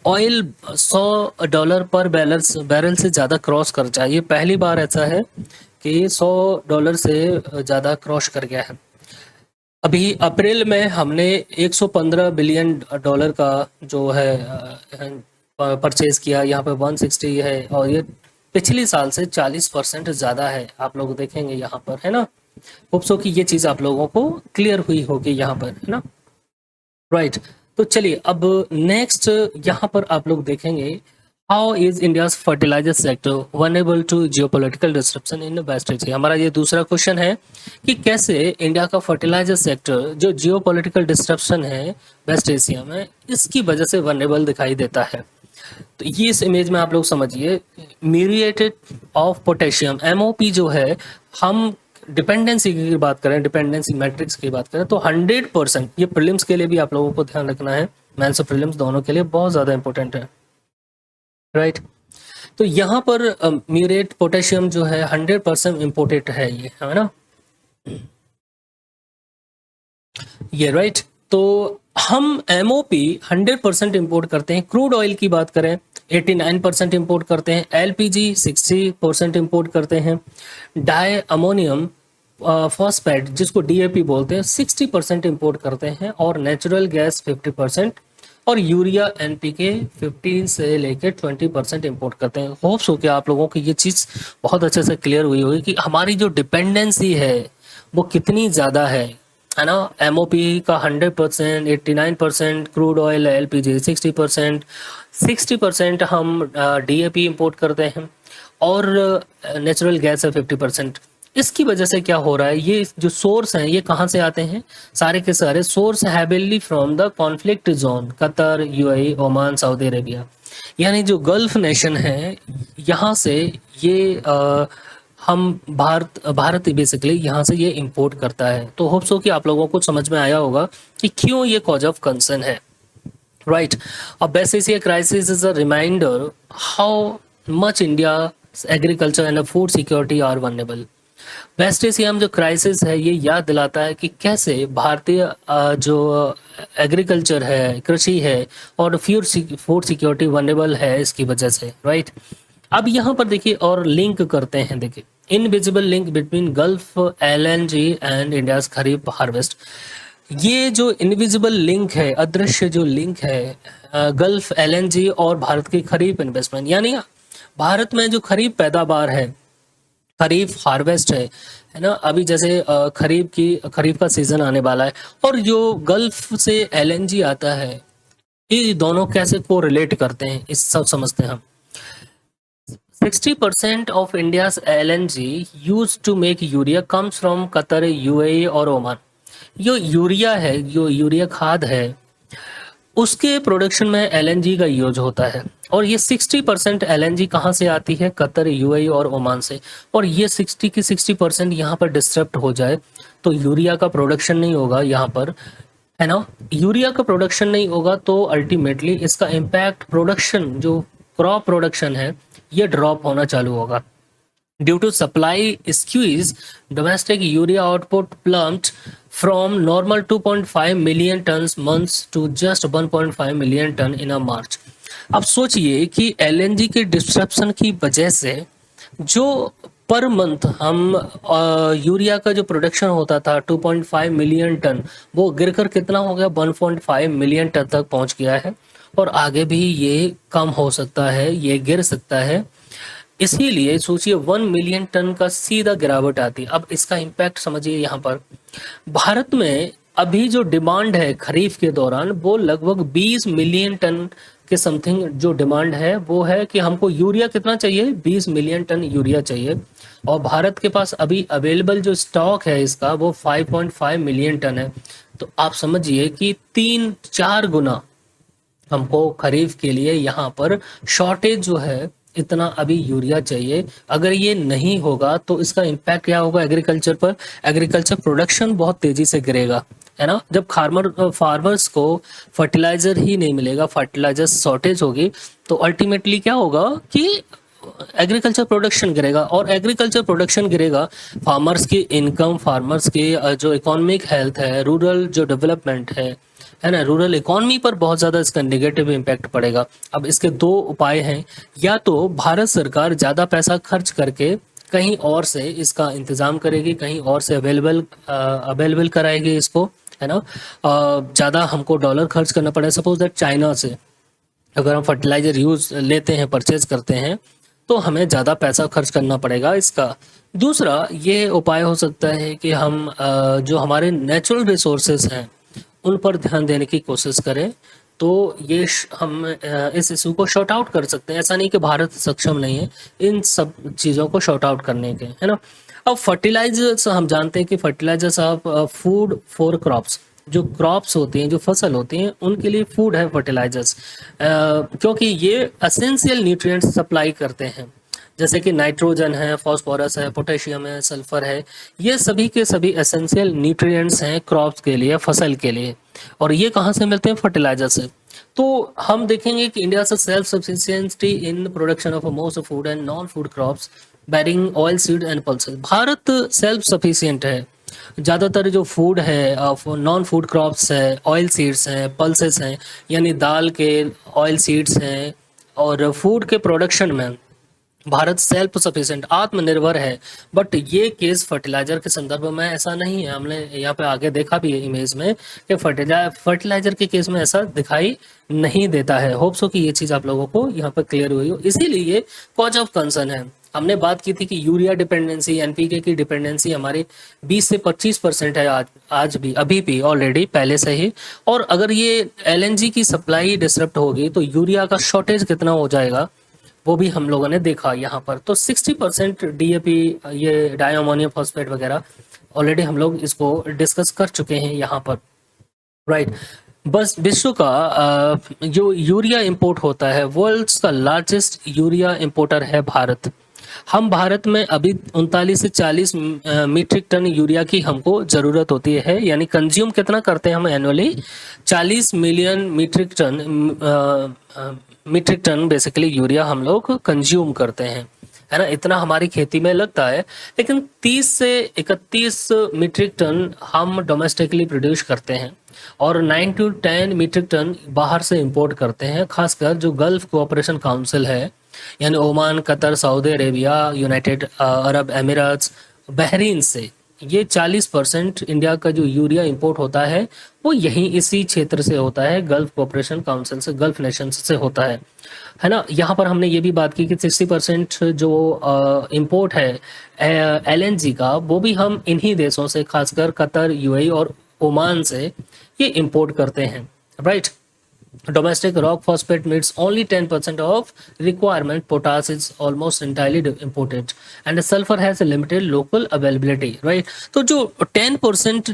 ऑयल $100 पर बैरल से ज़्यादा क्रॉस कर जाए। ये पहली बार ऐसा है कि $100 से ज़्यादा क्रॉस कर गया है। अभी अप्रैल में हमने $115 बिलियन का जो है परचेज किया, यहाँ पे 160 है, और ये पिछले साल से 40% ज़्यादा है। आप लोग देखेंगे यहाँ पर, है ना। होप्सो कि ये चीज़ आप लोगों को क्लियर हुई होगी यहाँ पर, है ना, राइट। तो चलिए अब नेक्स्ट यहाँ पर आप लोग देखेंगे how is India's fertiliser sector vulnerable to geopolitical disruption in waste Asia. हमारा ये दूसरा क्वेश्चन है कि कैसे इंडिया का फर्टिलाइजर सेक्टर जो जियोपॉलिटिकल डिस्ट्रप्शन है वेस्ट एशिया में, इसकी वजह से वनएबल दिखाई देता है। तो ये इस इमेज में आप लोग समझिए, म्यूरिएटेड ऑफ पोटेशियम MOP जो है, हम डिपेंडेंसी की बात करें, डिपेंडेंसी मैट्रिक्स की बात करें तो 100%, ये प्रीलिम्स के लिए भी आप लोगों को ध्यान रखना है, मेंस और प्रीलिम्स दोनों के लिए बहुत ज़्यादा इंपॉर्टेंट है, राइट। तो यहाँ पर म्यूरेट पोटेशियम जो है 100% इम्पोर्टेड है, ये है ना, ये राइट। तो हम MOP 100% इम्पोर्ट करते हैं। क्रूड ऑयल की बात करें 89% इम्पोर्ट करते हैं, LPG 60% इम्पोर्ट करते हैं, डाई अमोनियम फॉस्फेट जिसको DAP बोलते हैं 60% इम्पोर्ट करते हैं, और नेचुरल गैस 50%, और यूरिया NPK 15 से लेकर 20% इम्पोर्ट करते हैं। होप्स हो कि आप लोगों को ये चीज़ बहुत अच्छे से क्लियर हुई होगी कि हमारी जो डिपेंडेंसी है वो कितनी ज़्यादा है ना। MOP का 100%, 89%, क्रूड ऑयल LPG 60% हम DAP इम्पोर्ट करते हैं, और नेचुरल गैस है 50%। इसकी वजह से क्या हो रहा है, ये जो सोर्स हैं ये कहाँ से आते हैं, सारे के सारे source heavily from the conflict zone, Qatar, UAE, Oman, Saudi Arabia, यानी जो गल्फ नेशन है यहाँ से ये हम भारत बेसिकली यहाँ से ये इंपोर्ट करता है। तो होप्स हो कि आप लोगों को समझ में आया होगा कि क्यों ये कॉज ऑफ कंसर्न है, राइट। अब west Asia crisis is a reminder how much India agriculture and food security are vulnerable. West Asia में जो क्राइसिस है ये याद दिलाता है कि कैसे भारतीय जो एग्रीकल्चर है, कृषि है, और फूड सिक्योरिटी वल्नरेबल है इसकी वजह से, राइट। अब यहाँ पर देखिए और लिंक करते हैं, देखिए invisible link between gulf LNG and India's kharif harvest. ये जो इनविजिबल लिंक है, अदृश्य जो लिंक है गल्फ LNG और भारत की खरीफ इन्वेस्टमेंट, यानी भारत में जो खरीफ पैदावार है, खरीफ हार्वेस्ट है ना, अभी जैसे खरीफ का सीजन आने वाला है, और जो गल्फ से LNG आता है, ये दोनों कैसे को रिलेट करते हैं इस सब समझते हैं हम। 60% of India's LNG used to make urea comes from Qatar, UAE और ओमान। जो यूरिया है, जो यूरिया खाद है, उसके प्रोडक्शन में एलएनजी का यूज होता है। और ये 60% एलएनजी कहाँ से आती है? कतर, यूएई और ओमान से। और ये 60 की 60% यहाँ पर डिस्टर्ब हो जाए तो यूरिया का प्रोडक्शन नहीं होगा यहाँ पर, है ना। यूरिया का प्रोडक्शन नहीं होगा तो अल्टीमेटली इसका इम्पैक्ट प्रोडक्शन, जो क्रॉप प्रोडक्शन है, ये ड्रॉप होना चालू होगा। Due to supply squeeze, domestic urea output plumped from normal 2.5 million tons months to just 1.5 million ton in a March। अब सोचिए कि एलएनजी के डिस्ट्रप्शन की वजह से जो पर मंथ हम यूरिया का जो प्रोडक्शन होता था 2.5 मिलियन टन, वो गिरकर कितना हो गया? 1.5 मिलियन टन तक पहुंच गया है। और आगे भी ये कम हो सकता है, ये गिर सकता है। इसीलिए सोचिए 1 मिलियन टन का सीधा गिरावट आती है। अब इसका इम्पैक्ट समझिए। यहाँ पर भारत में अभी जो डिमांड है खरीफ के दौरान, वो लगभग 20 मिलियन टन के समथिंग जो डिमांड है वो है कि हमको यूरिया कितना चाहिए? 20 मिलियन टन यूरिया चाहिए। और भारत के पास अभी अवेलेबल जो स्टॉक है इसका वो 5.5 मिलियन टन है। तो आप समझिए कि 3-4 गुना हमको खरीफ के लिए यहाँ पर शॉर्टेज जो है, इतना अभी यूरिया चाहिए। अगर ये नहीं होगा तो इसका इम्पैक्ट क्या होगा एग्रीकल्चर पर? एग्रीकल्चर प्रोडक्शन बहुत तेजी से गिरेगा, है ना। जब फार्मर्स को फर्टिलाइजर ही नहीं मिलेगा, फर्टिलाइजर शॉर्टेज होगी, तो अल्टीमेटली क्या होगा कि एग्रीकल्चर प्रोडक्शन गिरेगा। और एग्रीकल्चर प्रोडक्शन गिरेगा, फार्मर्स की इनकम, फार्मर्स की जो इकोनॉमिक हेल्थ है, रूरल जो डेवलपमेंट है ना, रूरल इकोनॉमी पर बहुत ज़्यादा इसका नेगेटिव इम्पैक्ट पड़ेगा। अब इसके दो उपाय हैं, या तो भारत सरकार ज़्यादा पैसा खर्च करके कहीं और से इसका इंतज़ाम करेगी, कहीं और से अवेलेबल कराएगी इसको, है ना। ज़्यादा हमको डॉलर खर्च करना पड़े। सपोज दैट चाइना से अगर हम फर्टिलाइजर लेते हैं, परचेज करते हैं, तो हमें ज़्यादा पैसा खर्च करना पड़ेगा इसका। दूसरा ये उपाय हो सकता है कि हम जो हमारे नेचुरल रिसोर्सेज हैं उन पर ध्यान देने की कोशिश करें, तो ये हम इस इशू को शॉर्ट आउट कर सकते हैं। ऐसा नहीं कि भारत सक्षम नहीं है इन सब चीज़ों को शॉर्ट आउट करने के, है ना। अब फर्टिलाइजर्स, हम जानते हैं कि fertilizers of food for crops, जो क्रॉप्स होती हैं, जो फसल होती हैं, उनके लिए फूड है फर्टिलाइजर्स, क्योंकि ये एसेंशियल न्यूट्रिएंट्स सप्लाई करते हैं। जैसे कि नाइट्रोजन है, फास्फोरस है, पोटेशियम है, सल्फर है, ये सभी के सभी एसेंशियल न्यूट्रिएंट्स हैं क्रॉप्स के लिए, फसल के लिए। और ये कहाँ से मिलते हैं? फर्टिलाइजर से। तो हम देखेंगे कि इंडिया से self sufficiency in production of most food and non food crops bearing oil seed and pulses. Bharat self sufficient है। ज़्यादातर जो फूड है, नॉन फूड क्रॉप्स है, ऑयल सीड्स हैं, पल्सेस हैं, यानी दाल के ऑयल सीड्स हैं, और फूड के प्रोडक्शन में भारत सेल्फ सफिशिएंट, आत्मनिर्भर है। बट ये केस फर्टिलाइजर के संदर्भ में ऐसा नहीं है। हमने यहाँ पे आगे देखा भी है इमेज में कि फर्टिलाइजर के केस में ऐसा दिखाई नहीं देता है। होप सो कि ये चीज़ आप लोगों को यहाँ पर क्लियर हुई हो। इसीलिए ये कॉज ऑफ कंसर्न है। हमने बात की थी कि यूरिया डिपेंडेंसी, एनपीके की डिपेंडेंसी हमारी 20 से 25% है आज भी, अभी भी ऑलरेडी पहले से ही। और अगर ये एलएनजी की सप्लाई डिसरप्ट होगी तो यूरिया का शॉर्टेज कितना हो जाएगा वो भी हम लोगों ने देखा यहाँ पर। तो 60% डीएपी, ये डायमोनियम फॉस्फेट वगैरह ऑलरेडी हम लोग इसको डिस्कस कर चुके हैं यहाँ पर, राइट। बस विश्व का जो यूरिया इंपोर्ट होता है, वर्ल्ड्स का लार्जेस्ट यूरिया इंपोर्टर है भारत। हम भारत में अभी 39 से 40 मीट्रिक टन यूरिया की हमको ज़रूरत होती है, यानी कंज्यूम कितना करते हैं हम annually? 40 million metric ton basically urea हम लोग कंज्यूम करते हैं, है ना। इतना हमारी खेती में लगता है। लेकिन 30 से 31 मीट्रिक टन हम डोमेस्टिकली प्रोड्यूस करते हैं, और 9 to 10 मीट्रिक टन बाहर से इंपोर्ट करते हैं, खासकर जो गल्फ कोऑपरेशन काउंसिल है, यानी Oman, Qatar, Saudi Arabia, United Arab Emirates, Bahrain से। ये 40% इंडिया का जो यूरिया इंपोर्ट होता है वो यहीं इसी क्षेत्र से होता है, गल्फ कोऑपरेशन काउंसिल से, गल्फ नेशन से होता है ना। यहाँ पर हमने ये भी बात की कि 60% जो इंपोर्ट है एलएनजी का, वो भी हम इन्हीं देशों से, खासकर कतर, यूएई और ओमान से ये इंपोर्ट करते हैं, right. Domestic rock phosphate meets only 10% of requirement. Potash is almost entirely imported, and the sulfur has a limited local availability, right? तो जो 10%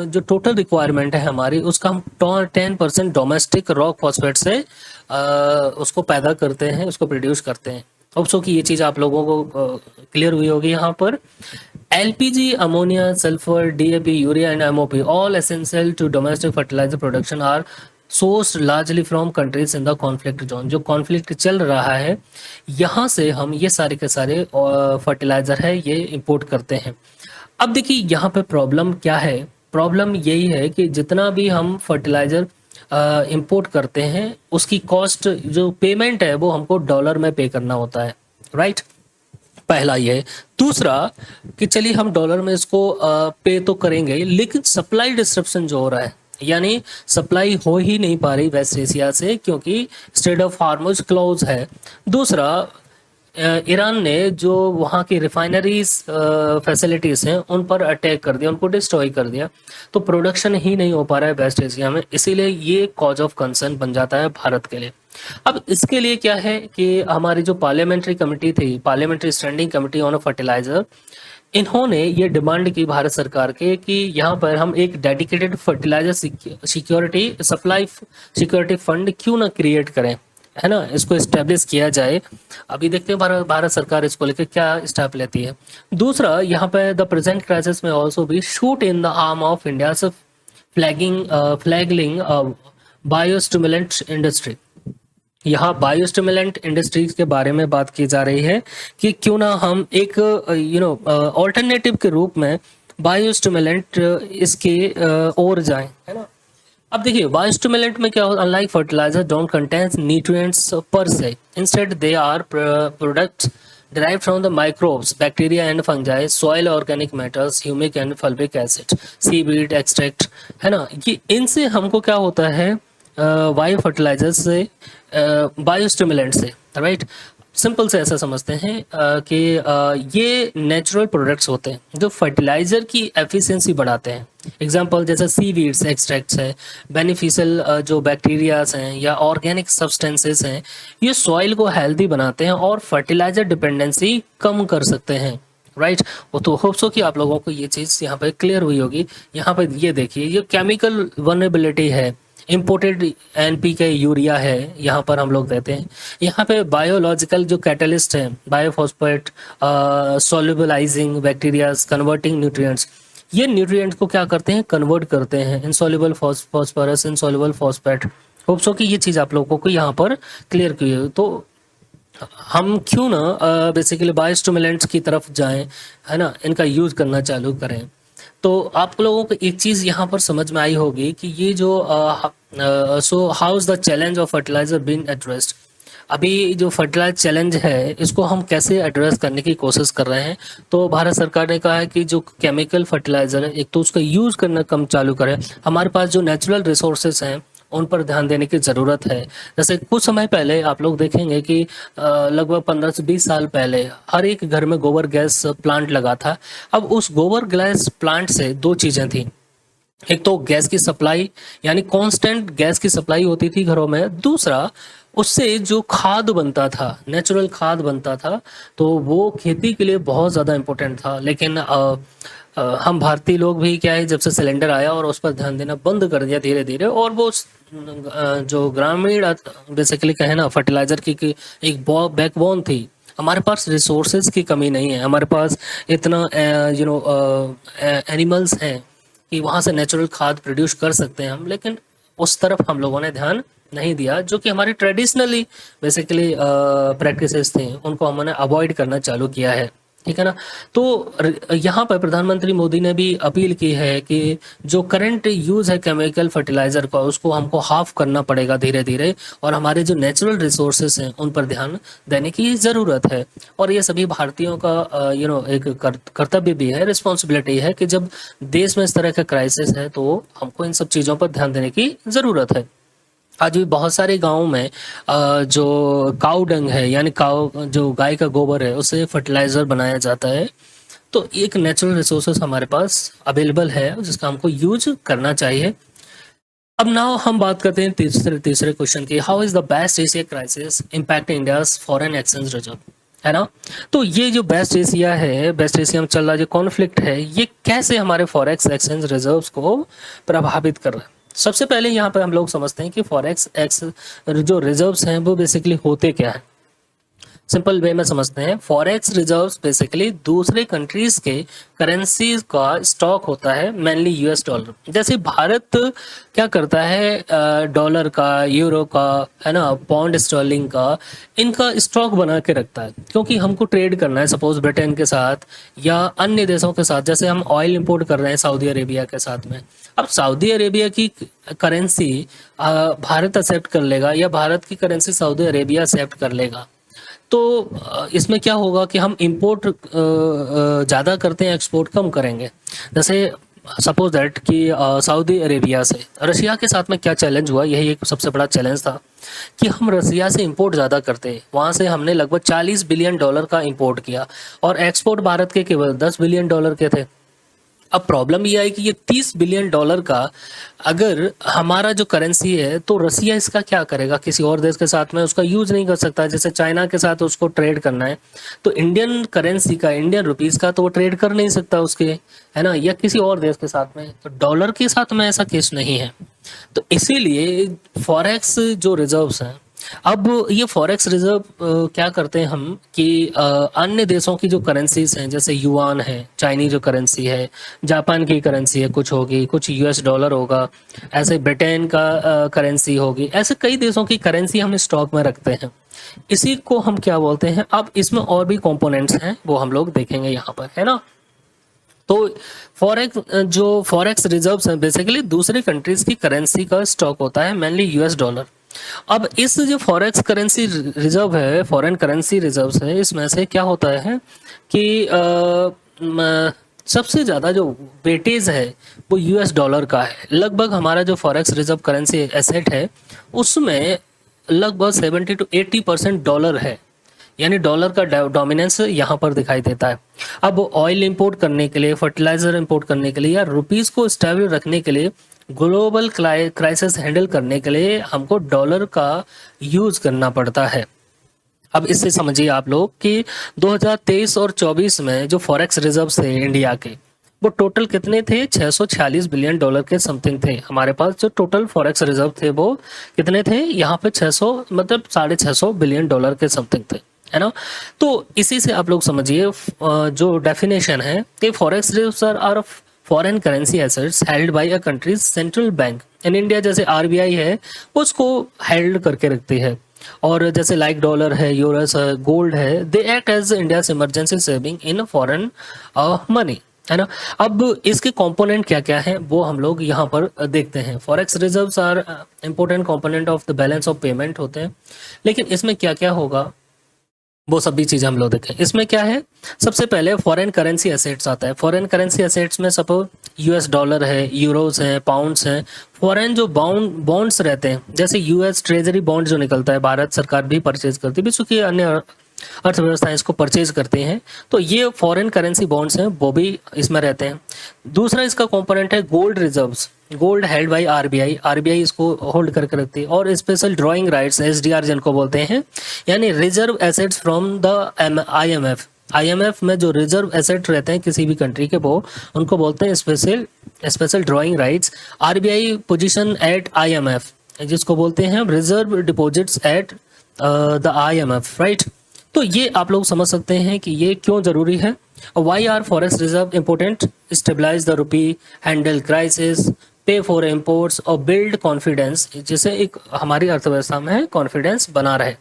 जो टोटल रिक्वायरमेंट है हमारी, उसका हम 10% डोमेस्टिक रॉक फॉस्फेट से उसको पैदा करते हैं, उसको प्रोड्यूस करते हैं। होप सो कि ये चीज़ आप लोगों को क्लियर हुई होगी। यहाँ पर LPG, ammonia, sulphur, DAP, urea and MOP all essential to domestic fertilizer production are source largely from countries in the conflict zone. जो कॉन्फ्लिक्ट चल रहा है यहाँ से हम ये सारे के सारे फर्टिलाइजर है ये इंपोर्ट करते हैं। अब देखिए यहाँ पे प्रॉब्लम क्या है, प्रॉब्लम यही है कि जितना भी हम फर्टिलाइजर इंपोर्ट करते हैं उसकी कॉस्ट जो पेमेंट है वो हमको डॉलर में पे करना होता है, राइट? पहला ये है। दूसरा कि चलिए हम डॉलर में इसको पे तो करेंगे, लेकिन सप्लाई डिस्ट्रप्शन जो हो रहा है, यानी सप्लाई हो ही नहीं पा रही वेस्ट एशिया से, क्योंकि स्ट्रेट ऑफ हार्मुज क्लोज है। दूसरा ईरान ने जो वहाँ की रिफाइनरीज फैसिलिटीज हैं उन पर अटैक कर दिया, उनको डिस्ट्रॉय कर दिया, तो प्रोडक्शन ही नहीं हो पा रहा है वेस्ट एशिया में। इसीलिए ये कॉज ऑफ कंसर्न बन जाता है भारत के लिए। अब इसके लिए क्या है कि हमारी जो पार्लियामेंट्री कमेटी थी, parliamentary standing committee on fertilizer, इन्होंने ये डिमांड की भारत सरकार के कि यहाँ पर हम एक dedicated fertilizer security supply security fund क्यों ना क्रिएट करें, है ना, इसको इस्टेब्लिश किया जाए। अभी देखते हैं भारत सरकार इसको लेकर क्या स्टेप लेती है। दूसरा, यहाँ पे द प्रेजेंट क्राइसिस में ऑल्सो भी shoot in the arm of India fledgling biostimulant industry. यहाँ बायोस्टिमुलेंट इंडस्ट्रीज के बारे में बात की जा रही है कि क्यों ना हम एक ऑल्टरनेटिव के रूप में बायोस्टिमुलेंट इसके ओर जाएं, है ना। अब देखिए बायोस्टिमुलेंट में क्या होता है, unlike fertilizer don't contains nutrients per se, instead they are products derived from the microbes, bacteria and fungi, soil organic matters, humic and fulvic acid, seaweed extract, है ना। ये इनसे हमको क्या होता है, बायो फर्टिलाइजर से, बायोस्टिमुलेंट से, राइट। सिंपल से ऐसा समझते हैं कि ये नेचुरल प्रोडक्ट्स होते हैं जो फर्टिलाइजर की एफिशिएंसी बढ़ाते हैं। एग्जांपल जैसे सीवीड्स एक्सट्रैक्ट्स है, बेनिफिशियल जो बैक्टीरियाज हैं या ऑर्गेनिक सब्सटेंसेस हैं, ये सॉइल को हेल्दी बनाते हैं और फर्टिलाइजर डिपेंडेंसी कम कर सकते हैं, राइट। वो तो होप सो कि आप लोगों को ये चीज़ यहाँ पे क्लियर हुई होगी। यहाँ पे ये देखिए, ये केमिकल वल्नरेबिलिटी है, इम्पोर्टेड एनपीके यूरिया है, यहाँ पर हम लोग देते हैं। यहाँ पे बायोलॉजिकल जो कैटलिस्ट है, बायोफॉस्फेट, सोल्युबलाइजिंग बैक्टीरियाज, कन्वर्टिंग न्यूट्रिएंट्स, ये न्यूट्रिएंट्स को क्या करते हैं, कन्वर्ट करते हैं, insoluble phosphorus, insoluble phosphate. Hope so कि ये चीज़ आप लोगों को यहाँ पर क्लियर की है। तो हम क्यों ना बेसिकली बायोस्टिमुलेंट्स की तरफ जाएं, है ना, इनका यूज़ करना चालू करें। तो आप लोगों को एक चीज़ यहाँ पर समझ में आई होगी कि ये जो so how is the challenge of fertilizer been addressed. अभी जो फर्टिलाइजर चैलेंज है इसको हम कैसे एड्रेस करने की कोशिश कर रहे हैं। तो भारत सरकार ने कहा है कि जो केमिकल फर्टिलाइजर है, एक तो उसका यूज़ करना कम चालू करें। हमारे पास जो नेचुरल रिसोर्सेज हैं उन पर ध्यान देने की ज़रूरत है। जैसे कुछ समय पहले आप लोग देखेंगे कि लगभग 15 से 20 साल पहले हर एक घर में गोबर गैस प्लांट लगा था। अब उस गोबर गैस प्लांट से दो चीज़ें थी, एक तो गैस की सप्लाई, यानी कांस्टेंट गैस की सप्लाई होती थी घरों में। दूसरा, उससे जो खाद बनता था, नेचुरल खाद बनता था, तो वो खेती के लिए बहुत ज़्यादा इम्पोर्टेंट था। लेकिन हम भारतीय लोग भी क्या है, जब से सिलेंडर आया और उस पर ध्यान देना बंद कर दिया धीरे धीरे, और वो जो ग्रामीण बेसिकली कहे ना फर्टिलाइजर की एक बैकबोन थी। हमारे पास रिसोर्सेज की कमी नहीं है, हमारे पास इतना एनिमल्स हैं कि वहाँ से नेचुरल खाद प्रोड्यूस कर सकते हैं हम, लेकिन उस तरफ हम लोगों ने ध्यान नहीं दिया। जो कि हमारी ट्रेडिशनली बेसिकली प्रैक्टिसेस थे उनको हमने अवॉइड करना चालू किया है, ठीक है ना। तो यहाँ पर प्रधानमंत्री मोदी ने भी अपील की है कि जो करंट यूज़ है केमिकल फर्टिलाइज़र का, उसको हमको हाफ करना पड़ेगा धीरे धीरे, और हमारे जो नेचुरल रिसोर्सेज हैं उन पर ध्यान देने की ज़रूरत है। और ये सभी भारतीयों का एक कर्तव्य भी है, रिस्पॉन्सिबिलिटी है कि जब देश में इस तरह का क्राइसिस है तो हमको इन सब चीज़ों पर ध्यान देने की ज़रूरत है। आज भी बहुत सारे गाँव में जो काऊ डंग है, यानी काऊ जो गाय का गोबर है, उससे फर्टिलाइज़र बनाया जाता है। तो एक नेचुरल रिसोर्सेस हमारे पास अवेलेबल है जिसका हमको यूज करना चाहिए। अब नाउ हम बात करते हैं तीसरे क्वेश्चन की, how is the best Asia crisis impact India's foreign exchange reserve, है ना। तो ये जो बेस्ट एशिया में चल रहा जो कॉन्फ्लिक्ट है, ये कैसे हमारे फॉरेक्स एक्सचेंज रिजर्व्स को प्रभावित कर रहा है। सबसे पहले यहाँ पर हम लोग समझते हैं कि फॉरेक्स एक्स जो रिजर्व्स हैं वो बेसिकली होते क्या है। सिंपल वे में समझते हैं, फॉरेक्स रिजर्व्स बेसिकली दूसरे कंट्रीज के करेंसी का स्टॉक होता है, मेनली यूएस डॉलर। जैसे भारत क्या करता है, डॉलर का, यूरो का, है ना, पाउंड स्टर्लिंग का, इनका स्टॉक बना के रखता है, क्योंकि हमको ट्रेड करना है सपोज ब्रिटेन के साथ या अन्य देशों के साथ। जैसे हम ऑयल इंपोर्ट कर रहे हैं सऊदी अरेबिया के साथ में, अब सऊदी अरेबिया की करेंसी भारत एक्सेप्ट कर लेगा या भारत की करेंसी सऊदी अरेबिया एक्सेप्ट कर लेगा, तो इसमें क्या होगा कि हम इंपोर्ट ज़्यादा करते हैं, एक्सपोर्ट कम करेंगे। जैसे सपोज दैट कि सऊदी अरेबिया से रशिया के साथ में क्या चैलेंज हुआ, यही एक सबसे बड़ा चैलेंज था कि हम रशिया से इंपोर्ट ज़्यादा करते हैं। वहाँ से हमने लगभग $40 बिलियन का इंपोर्ट किया और एक्सपोर्ट भारत के केवल $10 बिलियन के थे। अब प्रॉब्लम ये आई कि ये $30 बिलियन का अगर हमारा जो करेंसी है, तो रसिया इसका क्या करेगा, किसी और देश के साथ में उसका यूज नहीं कर सकता। जैसे चाइना के साथ उसको ट्रेड करना है तो इंडियन करेंसी का, इंडियन रुपीस का तो वो ट्रेड कर नहीं सकता उसके, है ना, या किसी और देश के साथ में। तो डॉलर के साथ में ऐसा केस नहीं है। तो इसीलिए फॉरेक्स जो रिजर्व्स हैं, अब ये फॉरेक्स रिजर्व क्या करते हैं हम कि अन्य देशों की जो करेंसीज हैं, जैसे युआन है, चाइनीज जो करेंसी है, जापान की करेंसी है, कुछ होगी, कुछ यूएस डॉलर होगा, ऐसे ब्रिटेन का करेंसी होगी, ऐसे कई देशों की करेंसी हम स्टॉक में रखते हैं। इसी को हम क्या बोलते हैं, अब इसमें और भी कंपोनेंट्स हैं वो हम लोग देखेंगे यहाँ पर, है ना। तो फॉरेक्स रिजर्व्स हैं बेसिकली दूसरी कंट्रीज की करेंसी का स्टॉक होता है, मेनली यूएस डॉलर। अब इस जो फॉरेक्स करेंसी रिजर्व है, फॉरेन करेंसी रिजर्व्स है, इसमें से क्या होता है कि सबसे ज़्यादा जो वेटेज है वो यूएस डॉलर का है। लगभग हमारा जो फॉरेक्स रिजर्व करेंसी एसेट है उसमें लगभग 70 to 80% डॉलर है, यानी डॉलर का डोमिनेंस यहाँ पर दिखाई देता है। अब ऑयल इंपोर्ट करने के लिए, फर्टिलाइजर इंपोर्ट करने के लिए या रुपीस को स्टेबल रखने के लिए, ग्लोबल क्राइसिस हैंडल करने के लिए हमको डॉलर का यूज करना पड़ता है। अब इससे समझिए आप लोग कि 2023 और 24 में जो फॉरेक्स रिजर्व थे इंडिया के, वो टोटल कितने थे, $646 बिलियन के समथिंग थे। हमारे पास जो टोटल फॉरेक्स रिजर्व थे वो कितने थे, यहाँ पे 600 मतलब $650 बिलियन के समथिंग थे, है ना। तो इसी से आप लोग समझिए जो डेफिनेशन है कि forex reserves are foreign currency assets held by a country's central bank in India. जैसे आरबीआई है उसको हेल्ड करके रखती है, और जैसे लाइक डॉलर है, यूरोस है, गोल्ड है, they act as India emergency saving in foreign money, है ना। अब इसके कंपोनेंट क्या क्या हैं वो हम लोग यहाँ पर देखते हैं। Forex reserves are important component of the balance of payment होते हैं, लेकिन इसमें क्या क्या होगा वो सभी चीज़ें हम लोग देखें। इसमें क्या है, सबसे पहले फॉरेन करेंसी एसेट्स आता है। फॉरेन करेंसी एसेट्स में सपोज यूएस डॉलर है, यूरोस हैं, पाउंड्स हैं। फॉरेन जो बॉन्ड्स रहते हैं, जैसे यूएस ट्रेजरी बॉन्ड जो निकलता है, भारत सरकार भी परचेज करती है, विश्व की अन्य अर्थव्यवस्थाएं इसको परचेज करती हैं, तो ये फॉरेन करेंसी बॉन्ड्स हैं, वो भी इसमें रहते हैं। दूसरा इसका कंपोनेंट है gold reserves. Gold held by RBI, RBI इसको होल्ड करके रखती है। और स्पेशल ड्राइंग राइट्स, एसडीआर जिनको बोलते हैं, यानी reserve assets from the IMF. IMF में जो रिजर्व एसेट रहते हैं किसी भी कंट्री के, वो उनको बोलते हैं special drawing rights. RBI position at IMF, जिसको बोलते हैं reserve deposits at the IMF, right. तो ये आप लोग समझ सकते हैं कि ये क्यों जरूरी है। Why are forex reserve important, stabilize the rupee, handle crisis, pay for imports और बिल्ड कॉन्फिडेंस, जिससे एक हमारी अर्थव्यवस्था में कॉन्फिडेंस बना रहे।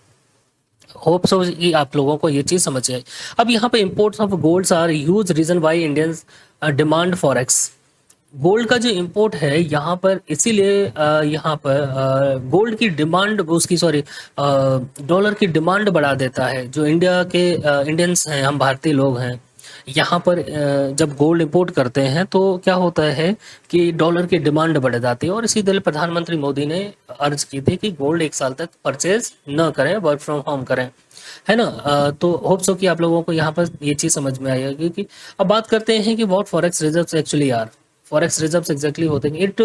होप सो कि आप लोगों को ये चीज़ समझ आए। अब यहाँ पे imports of golds are huge reason why Indians demand forex. Gold का जो इंपोर्ट है यहाँ पर, इसीलिए यहाँ पर गोल्ड की डिमांड, उसकी सॉरी डॉलर की डिमांड बढ़ा देता है। जो इंडिया के इंडियंस हैं, हम भारतीय लोग हैं, यहाँ पर जब गोल्ड इंपोर्ट करते हैं तो क्या होता है कि डॉलर की डिमांड बढ़ जाती है। और इसी तरह प्रधानमंत्री मोदी ने अर्ज की थी कि गोल्ड 1 साल तक परचेज न करें, वर्क फ्रॉम होम करें, है ना। तो होप सो कि आप लोगों को यहाँ पर ये चीज़ समझ में आई होगी। कि अब बात करते हैं कि what forex reserves actually are. Forex reserves exactly होते हैं? It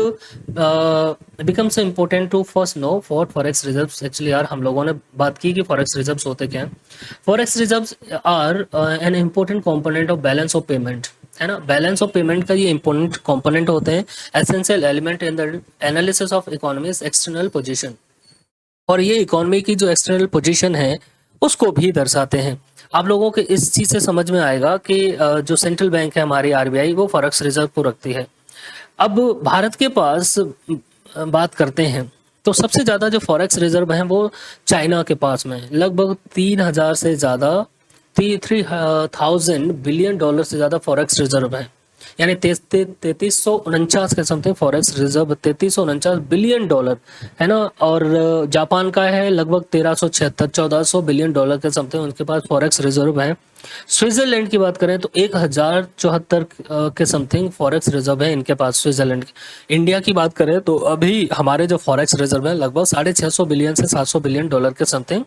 becomes important to first know what forex reserves actually are. हम लोगों ने बात की कि फॉरेक्स रिजर्व्स होते क्या हैं। Forex reserves are an important component of balance of payment, है ना। बैलेंस ऑफ पेमेंट का ये इंपॉर्टेंट कंपोनेंट होते हैं, essential element in the analysis of economies external position. और ये इकोनॉमी की जो एक्सटर्नल पोजीशन है उसको भी दर्शाते हैं। आप लोगों के इस चीज़ से समझ में आएगा कि जो सेंट्रल बैंक है हमारी आरबीआई, वो फॉरेक्स रिजर्व को रखती है। अब भारत के पास बात करते हैं तो सबसे ज़्यादा जो फॉरेक्स रिजर्व हैं वो चाइना के पास में है। लगभग 3,000 से ज़्यादा 3,000 बिलियन डॉलर से ज़्यादा फॉरेक्स रिजर्व है, यानी 3349 के something forex reserve, 3349 billion dollar, है ना। और जापान का है लगभग 1376 1400 बिलियन डॉलर के समथिंग उनके पास फॉरेक्स रिजर्व है। स्विट्जरलैंड की बात करें तो 1074 के समथिंग फॉरेक्स रिजर्व है इनके पास, स्विट्जरलैंड की। इंडिया की बात करें तो अभी हमारे जो फॉरेक्स रिजर्व है लगभग 650 बिलियन से 700 बिलियन डॉलर के समथिंग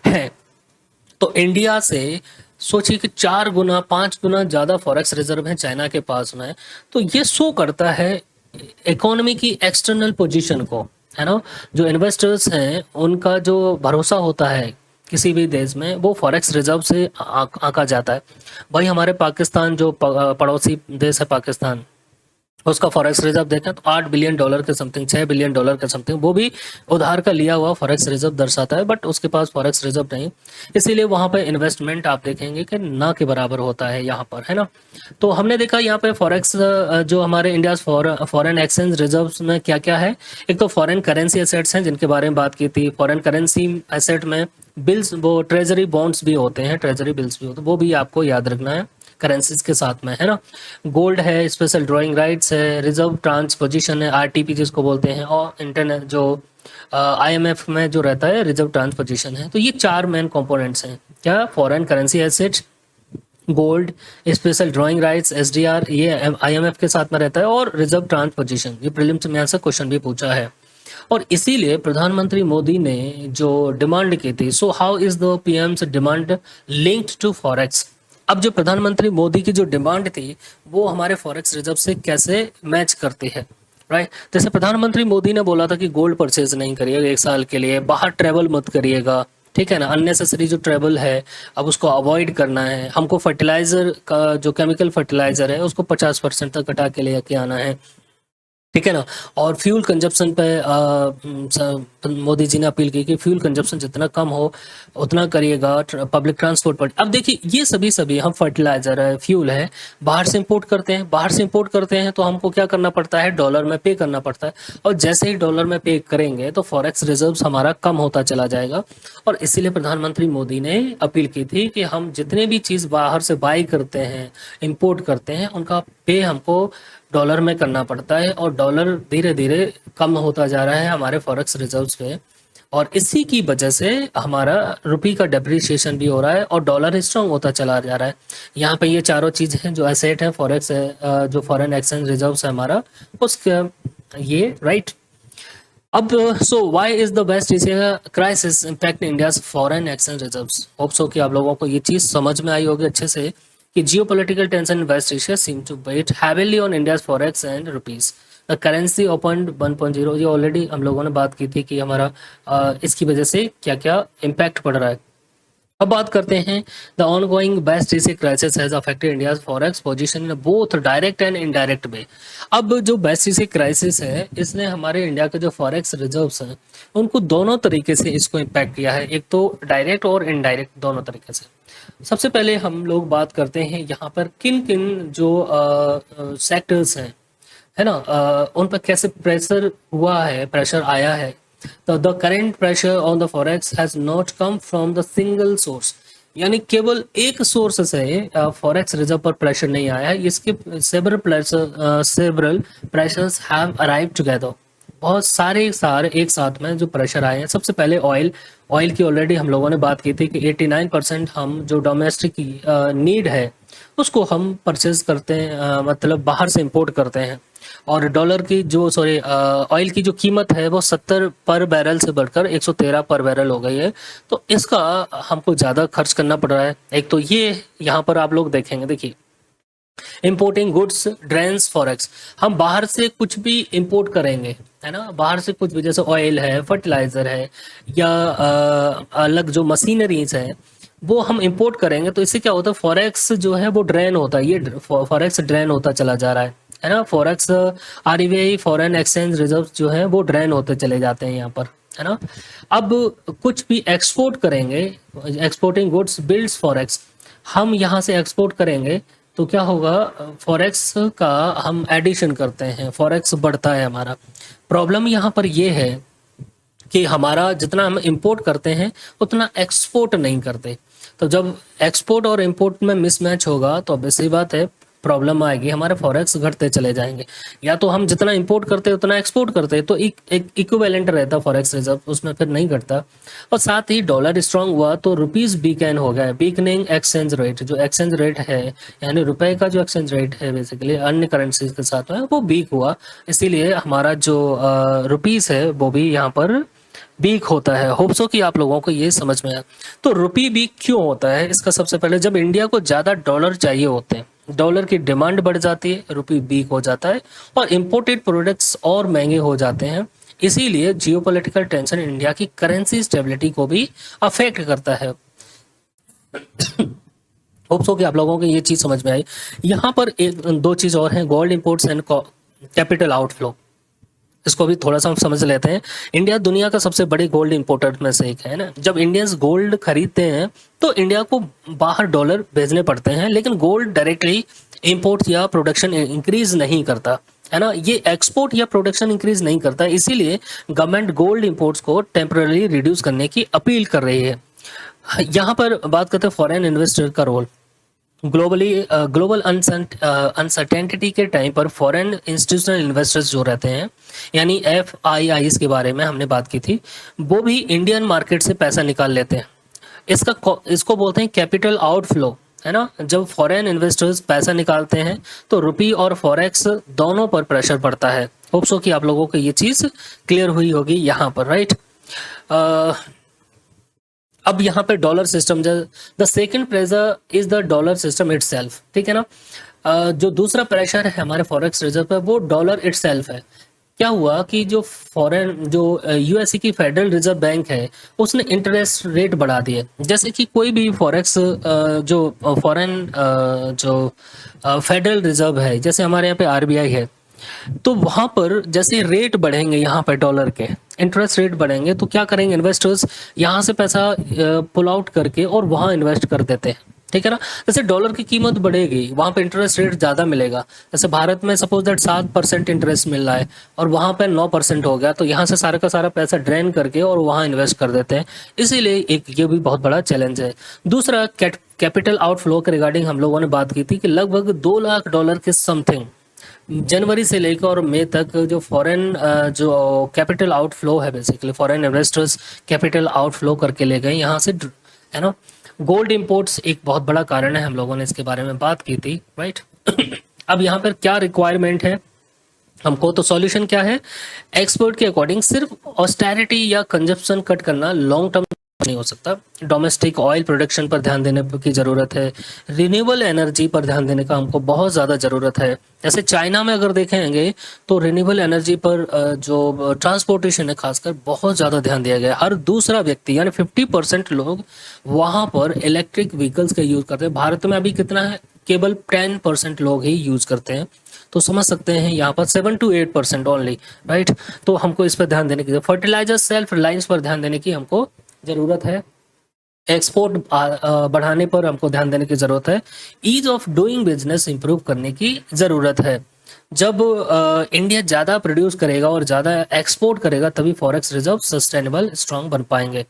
है। तो इंडिया से सोचिए कि 4 गुना 5 गुना ज़्यादा फॉरेक्स रिजर्व है चाइना के पास में। तो ये शो करता है इकोनॉमी की एक्सटर्नल पोजीशन को, है ना। जो इन्वेस्टर्स हैं उनका जो भरोसा होता है किसी भी देश में, वो फॉरेक्स रिजर्व से आंका जाता है। भाई हमारे पाकिस्तान जो पड़ोसी देश है पाकिस्तान, उसका फॉरेक्स रिजर्व देखें तो 8 बिलियन डॉलर के समथिंग, 6 बिलियन डॉलर के समथिंग, वो भी उधार का लिया हुआ फॉरेक्स रिजर्व दर्शाता है, बट उसके पास फॉरेक्स रिजर्व नहीं। इसीलिए वहां पर इन्वेस्टमेंट आप देखेंगे कि ना के बराबर होता है यहाँ पर, है ना। तो हमने देखा यहाँ पे फॉरेक्स जो हमारे इंडिया फॉरेन एक्सचेंज रिजर्व में क्या क्या है। एक तो फॉरेन करेंसी एसेट्स हैं जिनके बारे में बात की थी। फॉरेन करेंसी एसेट में बिल्स, वो ट्रेजरी बॉन्ड्स भी होते हैं, ट्रेजरी बिल्स भी होते हैं, वो भी आपको याद रखना है करेंसीज के साथ में, है ना। गोल्ड है, स्पेशल ड्राइंग राइट्स है, रिजर्व ट्रांसपोजिशन है, आरटीपी जिसको बोलते हैं, और इंटरनेट जो आईएमएफ में जो रहता है रिजर्व ट्रांसपोजिशन है। तो ये 4 मेन कंपोनेंट्स हैं क्या, foreign currency assets, gold, special drawing rights SDR, ये आईएमएफ के साथ में रहता है, और रिजर्व ट्रांसपोजिशन। ये प्रीलिम्स में ऐसा क्वेश्चन भी पूछा है। और इसीलिए प्रधानमंत्री मोदी ने जो डिमांड की थी, so how is the PM's demand linked to forex. अब जो प्रधानमंत्री मोदी की जो डिमांड थी वो हमारे फॉरेक्स रिजर्व से कैसे मैच करती है, राइट। जैसे प्रधानमंत्री मोदी ने बोला था कि गोल्ड परचेज नहीं करिएगा 1 साल के लिए, बाहर ट्रेवल मत करिएगा, ठीक है ना। अननेसेसरी जो ट्रेवल है अब उसको अवॉइड करना है। हमको फर्टिलाइजर का जो केमिकल फर्टिलाइजर है उसको 50% तक घटा के लेके आना है, ठीक है ना। और फ्यूल कंजप्शन पे मोदी जी ने अपील की कि फ्यूल कंजप्शन जितना कम हो उतना करिएगा पब्लिक ट्रांसपोर्ट पर। अब देखिए ये सभी हम फर्टिलाइजर है, फ्यूल है, बाहर से इंपोर्ट करते हैं। बाहर से इंपोर्ट करते हैं तो हमको क्या करना पड़ता है, डॉलर में पे करना पड़ता है। और जैसे ही डॉलर में पे करेंगे तो फॉरेक्स रिजर्व्स हमारा कम होता चला जाएगा। और इसीलिए प्रधानमंत्री मोदी ने अपील की थी कि हम जितने भी चीज़ बाहर से बाई करते हैं, इंपोर्ट करते हैं, उनका पे हमको डॉलर में करना पड़ता है। और डॉलर धीरे धीरे कम होता जा रहा है हमारे फॉरेक्स रिजर्व्स पे, और इसी की वजह से हमारा रुपये का डेप्रिसिएशन भी हो रहा है और डॉलर स्ट्रांग होता चला जा रहा है। यहाँ पे ये चारों चीज़ हैं जो एसेट है, फॉरेक्स है, जो फॉरेन एक्सचेंज रिजर्व्स है हमारा, उसके ये राइट। अब so why is the west Asia crisis impact India's foreign exchange reserves. Hope so कि आप लोगों को ये चीज़ समझ में आई होगी अच्छे से कि geopolitical tension in waste Asia seem to weigh heavily on India's forex and rupees. The currency open 1.0, ये ऑलरेडी हम लोगों ने बात की थी कि हमारा इसकी वजह से क्या क्या इम्पैक्ट पड़ रहा है। अब बात करते हैं the ongoing west Asia crisis has affected India's forex position in both direct and indirect way. अब जो वेस्ट एशिया क्राइसिस है इसने हमारे इंडिया के जो फॉरेक्स रिजर्व्स हैं उनको दोनों तरीके से इसको इम्पैक्ट किया है, एक तो डायरेक्ट और इनडायरेक्ट दोनों तरीके से। सबसे पहले हम लोग बात करते हैं यहाँ पर किन किन जो सेक्टर्स हैं, है ना, उन पर कैसे प्रेशर हुआ है, प्रेशर आया है। तो the current pressure on the forex has not come from the single source, यानी केवल एक सोर्स से फॉरेक्स रिजर्व पर प्रेशर नहीं आया है, इसके several pressures have arrived together. बहुत सारे एक साथ में जो प्रेशर आए हैं। सबसे पहले ऑयल की ऑलरेडी हम लोगों ने बात की थी कि 89% हम जो डोमेस्टिक नीड है उसको हम परचेज करते हैं, मतलब बाहर से इंपोर्ट करते हैं। और डॉलर की जो ऑयल की जो कीमत है वो 70 पर बैरल से बढ़कर 113 पर बैरल हो गई है। तो इसका हमको ज़्यादा खर्च करना पड़ रहा है। एक तो ये यहाँ पर आप लोग देखेंगे, देखिए इंपोर्टिंग गुड्स ड्रेन्स फॉरेक्स। हम बाहर से कुछ भी इंपोर्ट करेंगे, है ना, बाहर से कुछ भी, जैसे ऑयल है, फर्टिलाइजर है, या अलग जो मशीनरीज है वो हम इंपोर्ट करेंगे, तो इससे क्या होता है, फॉरेक्स जो है वो ड्रेन होता है, ये फॉरेक्स ड्रेन होता चला जा रहा है ना। Forex RBI foreign exchange reserve जो है वो ड्रेन होते चले जाते हैं यहाँ पर, है ना। अब कुछ भी एक्सपोर्ट करेंगे, एक्सपोर्टिंग गुड्स बिल्ड्स फॉरेक्स, हम यहाँ से एक्सपोर्ट करेंगे तो क्या होगा, फॉरेक्स का हम एडिशन करते हैं, फॉरेक्स बढ़ता है हमारा। प्रॉब्लम यहाँ पर ये है कि हमारा जितना हम इंपोर्ट करते हैं उतना एक्सपोर्ट नहीं करते। तो जब एक्सपोर्ट और इंपोर्ट में मिसमैच होगा तो obvious सी बात है प्रॉब्लम आएगी, हमारे फॉरेक्स घटते चले जाएंगे। या तो हम जितना इंपोर्ट करते हैं उतना एक्सपोर्ट करते हैं, तो एक इक्विवेलेंट रहता फॉरेक्स रिजर्व, उसमें फिर नहीं घटता। और साथ ही डॉलर स्ट्रांग हुआ तो रुपीज वीकन हो गया, वीकनिंग एक्सचेंज रेट, जो एक्सचेंज रेट है यानी रुपए का जो एक्सचेंज रेट है बेसिकली अन्य करेंसीज के साथ में वो वीक हुआ, इसीलिए हमारा जो रुपीज है वो भी यहाँ पर वीक होता है। होप सो कि आप लोगों को ये समझ में आया। तो रुपी वीक क्यों होता है, इसका सबसे पहले जब इंडिया को ज़्यादा डॉलर चाहिए होते हैं, डॉलर की डिमांड बढ़ जाती है, रुपी वीक हो जाता है और इम्पोर्टेड प्रोडक्ट्स और महंगे हो जाते हैं। इसीलिए जियोपॉलिटिकल टेंशन इंडिया की करेंसी स्टेबिलिटी को भी अफेक्ट करता है। होप सो कि आप लोगों को ये चीज़ समझ में आई। यहाँ पर एक दो चीज़ और हैं, gold imports and capital outflow, इसको भी थोड़ा सा हम समझ लेते हैं। इंडिया दुनिया का सबसे बड़े गोल्ड इंपोर्टर में से एक है ना। जब इंडियंस गोल्ड खरीदते हैं तो इंडिया को बाहर डॉलर भेजने पड़ते हैं, लेकिन गोल्ड डायरेक्टली इंपोर्ट या प्रोडक्शन इंक्रीज नहीं करता, है ना, ये एक्सपोर्ट या प्रोडक्शन इंक्रीज नहीं करता। इसीलिए गवर्नमेंट गोल्ड इंपोर्ट्स को टेम्पररी रिड्यूस करने की अपील कर रही है। यहाँ पर बात करते हैं फॉरेन इन्वेस्टर का रोल। ग्लोबल अनसर्टेनिटी के टाइम पर फॉरेन इंस्टीट्यूशनल इन्वेस्टर्स जो रहते हैं, यानी FIIs के बारे में हमने बात की थी, वो भी इंडियन मार्केट से पैसा निकाल लेते हैं। इसको बोलते हैं कैपिटल आउटफ्लो, है ना। जब फॉरेन इन्वेस्टर्स पैसा निकालते हैं तो रुपी और फॉरेक्स दोनों पर प्रेशर पड़ता है। होप सो कि आप लोगों को ये चीज़ क्लियर हुई होगी यहाँ पर, राइट। अब यहाँ पे dollar system, the second pressure is the dollar system itself, ठीक है ना। जो दूसरा प्रेशर है हमारे फॉरेक्स रिजर्व पे वो डॉलर इटसेल्फ है। क्या हुआ कि जो यूएसए की फेडरल रिजर्व बैंक है उसने इंटरेस्ट रेट बढ़ा दिए। जैसे कि कोई भी फॉरेक्स जो फॉरेन जो फेडरल रिजर्व है, जैसे हमारे यहाँ पे RBI है, तो वहां पर जैसे रेट बढ़ेंगे, यहाँ पर डॉलर के इंटरेस्ट रेट बढ़ेंगे तो क्या करेंगे, इन्वेस्टर्स यहाँ से पैसा पुल आउट करके और वहाँ इन्वेस्ट कर देते हैं, ठीक है ना। जैसे डॉलर की कीमत बढ़ेगी वहाँ पे इंटरेस्ट रेट ज़्यादा मिलेगा। जैसे भारत में सपोज दैट 7% इंटरेस्ट मिल रहा है और वहाँ पे 9% हो गया, तो यहाँ से सारा का सारा पैसा ड्रेन करके और वहाँ इन्वेस्ट कर देते हैं। इसीलिए एक ये भी बहुत बड़ा चैलेंज है। दूसरा कैपिटल आउटफ्लो के रिगार्डिंग हम लोगों ने बात की थी कि लगभग $2 लाख के समथिंग जनवरी से लेकर और मई तक जो फॉरेन जो कैपिटल आउटफ्लो है, basically foreign investors capital outflow करके ले गए यहाँ से, है ना। गोल्ड इंपोर्ट्स एक बहुत बड़ा कारण है, हम लोगों ने इसके बारे में बात की थी, राइट। अब यहाँ पर क्या रिक्वायरमेंट है हमको, तो सॉल्यूशन क्या है, एक्सपर्ट के अकॉर्डिंग सिर्फ ऑस्टेरिटी या कंजप्शन कट करना लॉन्ग टर्म नहीं हो सकता। डोमेस्टिक ऑयल प्रोडक्शन पर ध्यान देने की ज़रूरत है, रिन्यूएबल एनर्जी पर ध्यान देने का हमको बहुत ज़्यादा ज़रूरत है। जैसे चाइना में अगर देखेंगे तो रिन्यूएबल एनर्जी पर जो ट्रांसपोर्टेशन है खासकर बहुत ज़्यादा ध्यान दिया गया है। हर दूसरा व्यक्ति यानी 50% लोग वहाँ पर इलेक्ट्रिक व्हीकल्स का यूज़ करते हैं। भारत में अभी कितना है, केवल 10% लोग ही यूज़ करते हैं, तो समझ सकते हैं यहाँ पर 7 to 8% ओनली, राइट। तो हमको इस पर ध्यान देने की, फर्टिलाइजर सेल्फ रिलायंस पर ध्यान देने की हमको ज़रूरत है। एक्सपोर्ट बढ़ाने पर हमको ध्यान देने की ज़रूरत है। Ease of doing business improve करने की ज़रूरत है। जब इंडिया ज़्यादा प्रोड्यूस करेगा और ज़्यादा एक्सपोर्ट करेगा तभी फॉरेक्स रिजर्व सस्टेनेबल स्ट्रांग बन पाएंगे।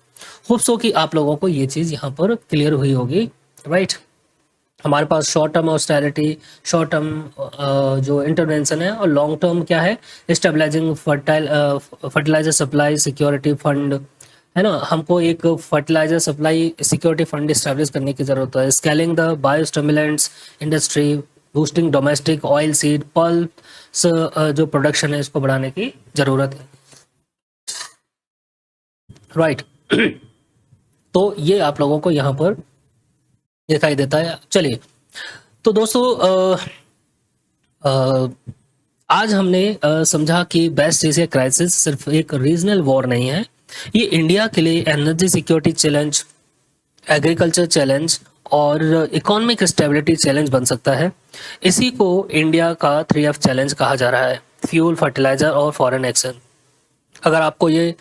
होप सो कि आप लोगों को ये चीज़ यहाँ पर क्लियर हुई होगी, राइट। हमारे पास short term austerity, short term जो इंटरवेंशन है, और लॉन्ग टर्म क्या है, stabilising fertiliser supply security fund, है ना। हमको एक fertiliser supply security fund establish करने की ज़रूरत है। Scaling the biostimulants industry, boosting domestic oil seed pulp जो प्रोडक्शन है इसको बढ़ाने की ज़रूरत है, राइट। तो ये आप लोगों को यहाँ पर दिखाई देता है। चलिए, तो दोस्तों आज हमने समझा कि वेस्ट एशिया क्राइसिस सिर्फ एक रीजनल वॉर नहीं है, ये इंडिया के लिए energy security challenge, agriculture challenge और इकोनॉमिक स्टेबिलिटी चैलेंज बन सकता है। इसी को इंडिया का 3F चैलेंज कहा जा रहा है, फ्यूल, फर्टिलाइजर और फॉरेन एक्सचेंज। अगर आपको ये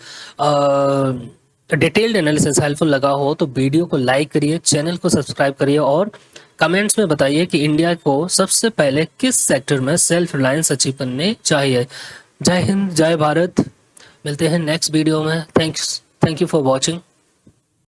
डिटेल्ड एनालिसिस हेल्पफुल लगा हो तो वीडियो को लाइक करिए, चैनल को सब्सक्राइब करिए और कमेंट्स में बताइए कि इंडिया को सबसे पहले किस सेक्टर में सेल्फ रिलायंस अचीव करने चाहिए। जय हिंद, जय भारत। मिलते हैं नेक्स्ट वीडियो में। Thank you for watching.